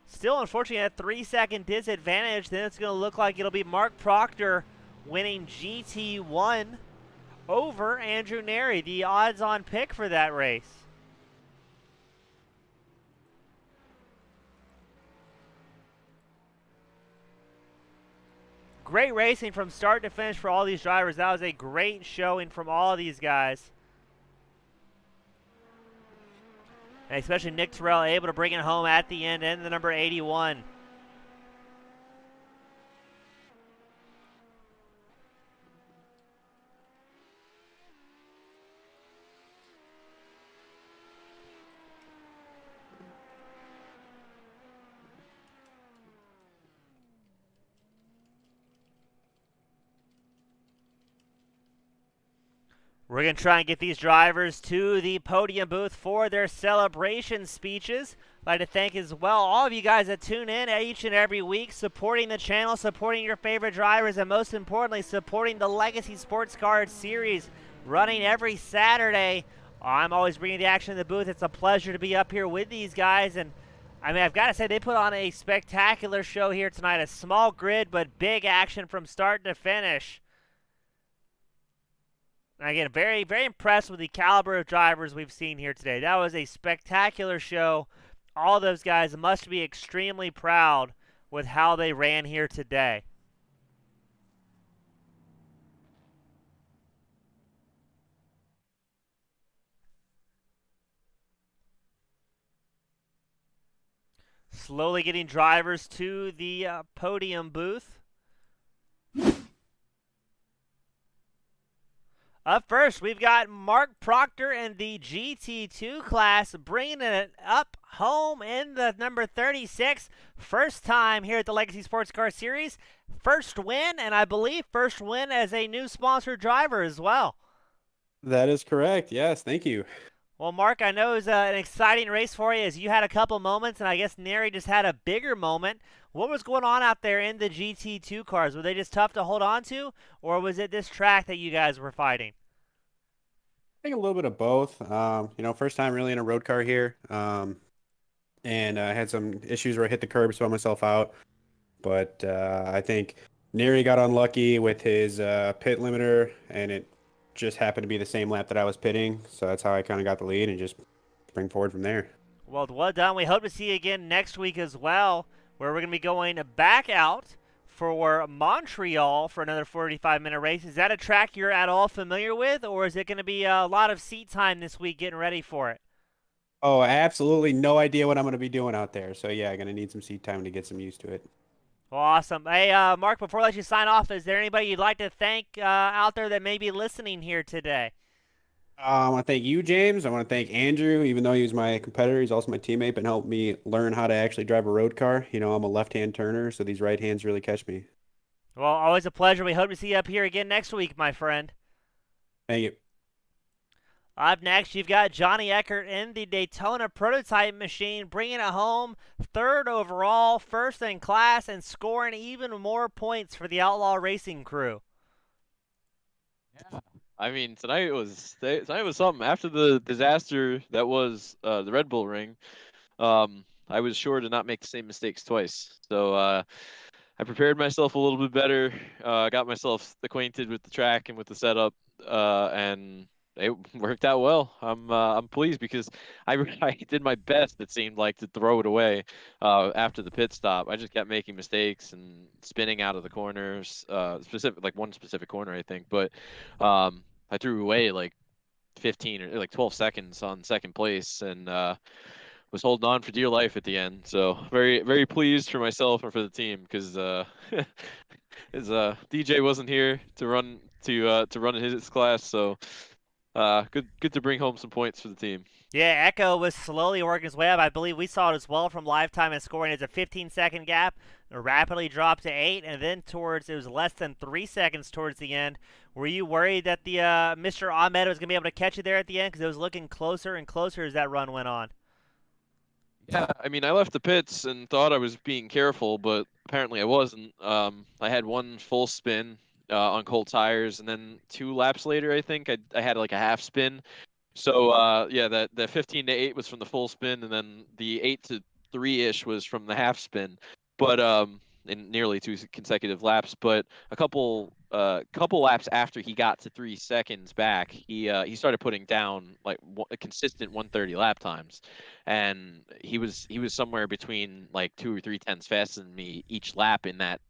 Still, unfortunately, at 3-second disadvantage. Then it's going to look like it'll be Mark Proctor winning GT1 over Andrew Neri, the odds-on pick for that race. Great racing from start to finish for all these drivers. That was a great showing from all of these guys. And especially Nick Terrell able to bring it home at the end and the number 81. We're going to try and get these drivers to the podium booth for their celebration speeches. I'd like to thank as well all of you guys that tune in each and every week, supporting the channel, supporting your favorite drivers, and most importantly, supporting the Legacy Sports Cars Series running every Saturday. I'm always bringing the action in the booth. It's a pleasure to be up here with these guys. And I mean, I've got to say, they put on a spectacular show here tonight. A small grid, but big action from start to finish. And again, very, very impressed with the caliber of drivers we've seen here today. That was a spectacular show. All those guys must be extremely proud with how they ran here today. Slowly getting drivers to the podium booth. Up first, we've got Mark Proctor in the GT2 class, bringing it up home in the number 36. First time here at the Legacy Sports Car Series. First win, and I believe first win as a new sponsored driver as well. That is correct. Yes, thank you. Well, Mark, I know it was an exciting race for you as you had a couple moments, and I guess Neri just had a bigger moment. What was going on out there in the GT2 cars? Were they just tough to hold on to, or was it this track that you guys were fighting? I think a little bit of both. First time really in a road car here. And I had some issues where I hit the curb, spun myself out. But I think Neri got unlucky with his pit limiter, and it just happened to be the same lap that I was pitting. So that's how I kind of got the lead and just spring forward from there. Well done. We hope to see you again next week as well, where we're going to be going back out for Montreal for another 45-minute race. Is that a track you're at all familiar with, or is it going to be a lot of seat time this week getting ready for it? Oh, absolutely no idea what I'm going to be doing out there. So, yeah, I'm going to need some seat time to get some used to it. Well, awesome. Hey, Mark, before I let you sign off, is there anybody you'd like to thank out there that may be listening here today? I want to thank you, James. I want to thank Andrew, even though he was my competitor, he's also my teammate, and helped me learn how to actually drive a road car. You know, I'm a left-hand turner, so these right hands really catch me. Well, always a pleasure. We hope to see you up here again next week, my friend. Thank you. Up next, you've got Johnny Eckert in the Daytona prototype machine, bringing it home third overall, first in class, and scoring even more points for the Outlaw Racing crew. Yeah. I mean, tonight was something. After the disaster that was the Red Bull Ring, I was sure to not make the same mistakes twice. So I prepared myself a little bit better, got myself acquainted with the track and with the setup, and it worked out well. I'm pleased because I did my best. It seemed like to throw it away after the pit stop. I just kept making mistakes and spinning out of the corners, one specific corner I think, but I threw away like 15 or like 12 seconds on second place and was holding on for dear life at the end. So very, very pleased for myself and for the team because DJ wasn't here to run his class. So good to bring home some points for the team. Yeah, Echo was slowly working his way up. I believe we saw it as well from lifetime and scoring. It's a 15-second gap, rapidly dropped to 8, and then it was less than 3 seconds towards the end. Were you worried that the Mr. Ahmed was going to be able to catch you there at the end because it was looking closer and closer as that run went on? Yeah, I mean, I left the pits and thought I was being careful, but apparently I wasn't. I had one full spin on cold tires, and then 2 laps later, I think I had like a half spin. So yeah, the 15 to 8 was from the full spin, and then the 8 to 3-ish was from the half spin. But in nearly 2 consecutive laps. But a couple laps after he got to 3 seconds back, he started putting down like a consistent 130 lap times, and he was somewhere between like 2 or 3 tenths faster than me each lap in that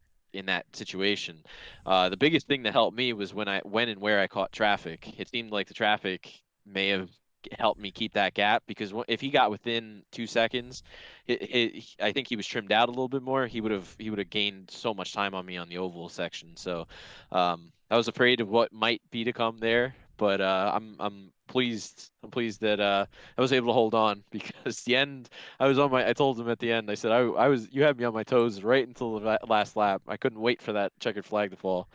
situation. The biggest thing that helped me was when and where I caught traffic. It seemed like the traffic may have helped me keep that gap, because if he got within 2 seconds, I think he was trimmed out a little bit more. He would have gained so much time on me on the oval section. So I was afraid of what might be to come there, but I'm pleased. I'm pleased that I was able to hold on, because the end, I told him at the end, I said you had me on my toes right until the last lap. I couldn't wait for that checkered flag to fall.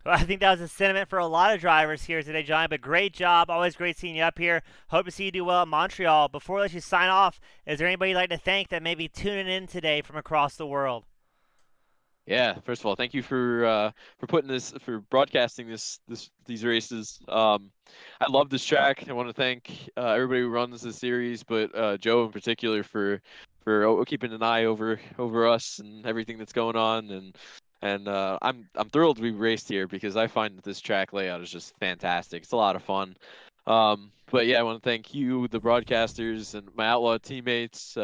Well, I think that was a sentiment for a lot of drivers here today, Johnny, but great job. Always great seeing you up here. Hope to see you do well at Montreal. Before we let you sign off, is there anybody you'd like to thank that may be tuning in today from across the world? Yeah, first of all, thank you for broadcasting these races. I love this track. I want to thank everybody who runs this series, but Joe in particular for keeping an eye over us and everything that's going on. And I'm thrilled to be raced here, because I find that this track layout is just fantastic. It's a lot of fun. But yeah, I want to thank you, the broadcasters, and my Outlaw teammates.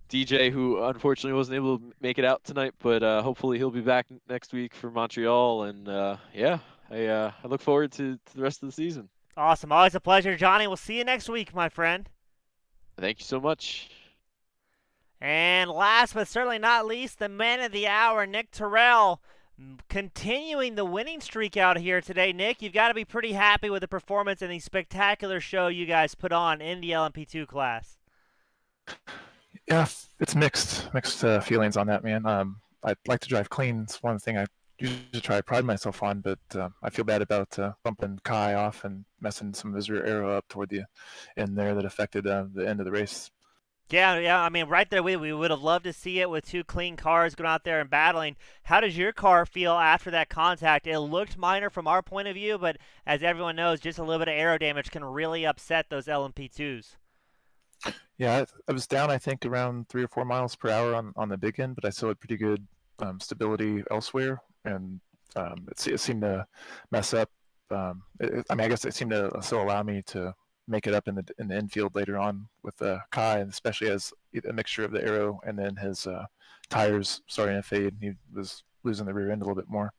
DJ, who unfortunately wasn't able to make it out tonight, but hopefully he'll be back next week for Montreal. And yeah, I look forward to the rest of the season. Awesome. Always a pleasure, Johnny. We'll see you next week, my friend. Thank you so much. And last but certainly not least, the man of the hour, Nick Terrell, continuing the winning streak out here today. Nick, you've got to be pretty happy with the performance and the spectacular show you guys put on in the LMP2 class. Yeah, it's mixed feelings on that, man. I'd like to drive clean. It's one thing I usually try to pride myself on, but I feel bad about bumping Kai off and messing some of his rear aero up toward the end there that affected the end of the race. Yeah. I mean, right there, we would have loved to see it with 2 clean cars going out there and battling. How does your car feel after that contact? It looked minor from our point of view, but as everyone knows, just a little bit of aero damage can really upset those LMP2s. Yeah, I was down, I think, around 3 or 4 miles per hour on the big end, but I still had pretty good stability elsewhere, and it seemed to mess up. I guess it seemed to still allow me to make it up in the infield later on with Kai, and especially as a mixture of the aero and then his tires starting to fade. He was losing the rear end a little bit more.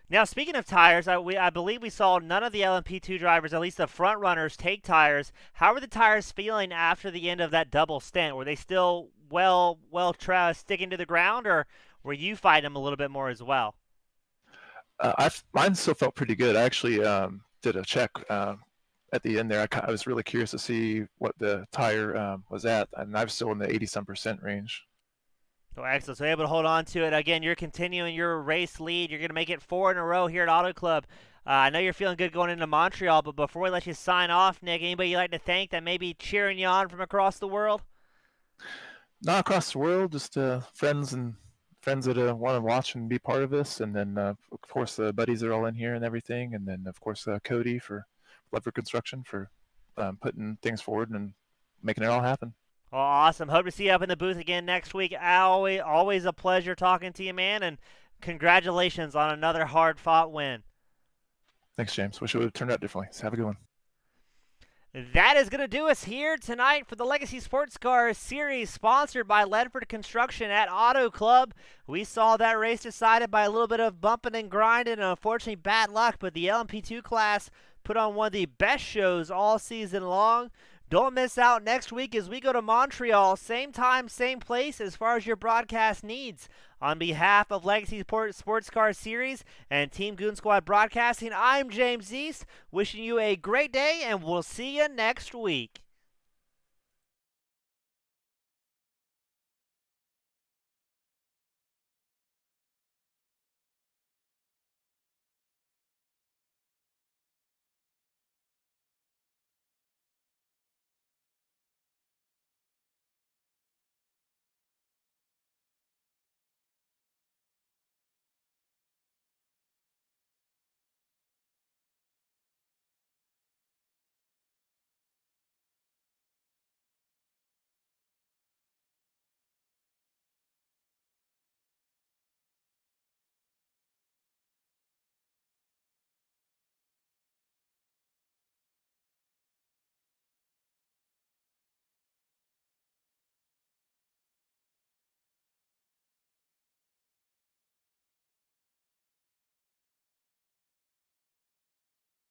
Now, speaking of tires, I believe we saw none of the LMP2 drivers, at least the front runners, take tires. How were the tires feeling after the end of that double stint? Were they still well sticking to the ground, or were you fighting them a little bit more as well? Mine still felt pretty good. I actually did a check at the end there. I was really curious to see what the tire was at, and I was still in the 80-some% range. Oh, excellent. So able to hold on to it. Again, you're continuing your race lead. You're going to make it 4 in a row here at Auto Club. I know you're feeling good going into Montreal, but before we let you sign off, Nick, anybody you'd like to thank that may be cheering you on from across the world? Not across the world, just friends that want to watch and be part of this, and then of course the buddies are all in here and everything, and then of course Cody for Lever Construction for putting things forward and making it all happen. Well, awesome. Hope to see you up in the booth again next week. Always a pleasure talking to you, man, and congratulations on another hard-fought win. Thanks, James. Wish it would have turned out differently. So have a good one. That is going to do us here tonight for the Legacy Sports Cars Series, sponsored by Ledford Construction at Auto Club. We saw that race decided by a little bit of bumping and grinding, and unfortunately bad luck, but the LMP2 class put on one of the best shows all season long. Don't miss out next week as we go to Montreal, same time, same place as far as your broadcast needs. On behalf of Legacy Sports Car Series and Team Goon Squad Broadcasting, I'm James East, wishing you a great day, and we'll see you next week.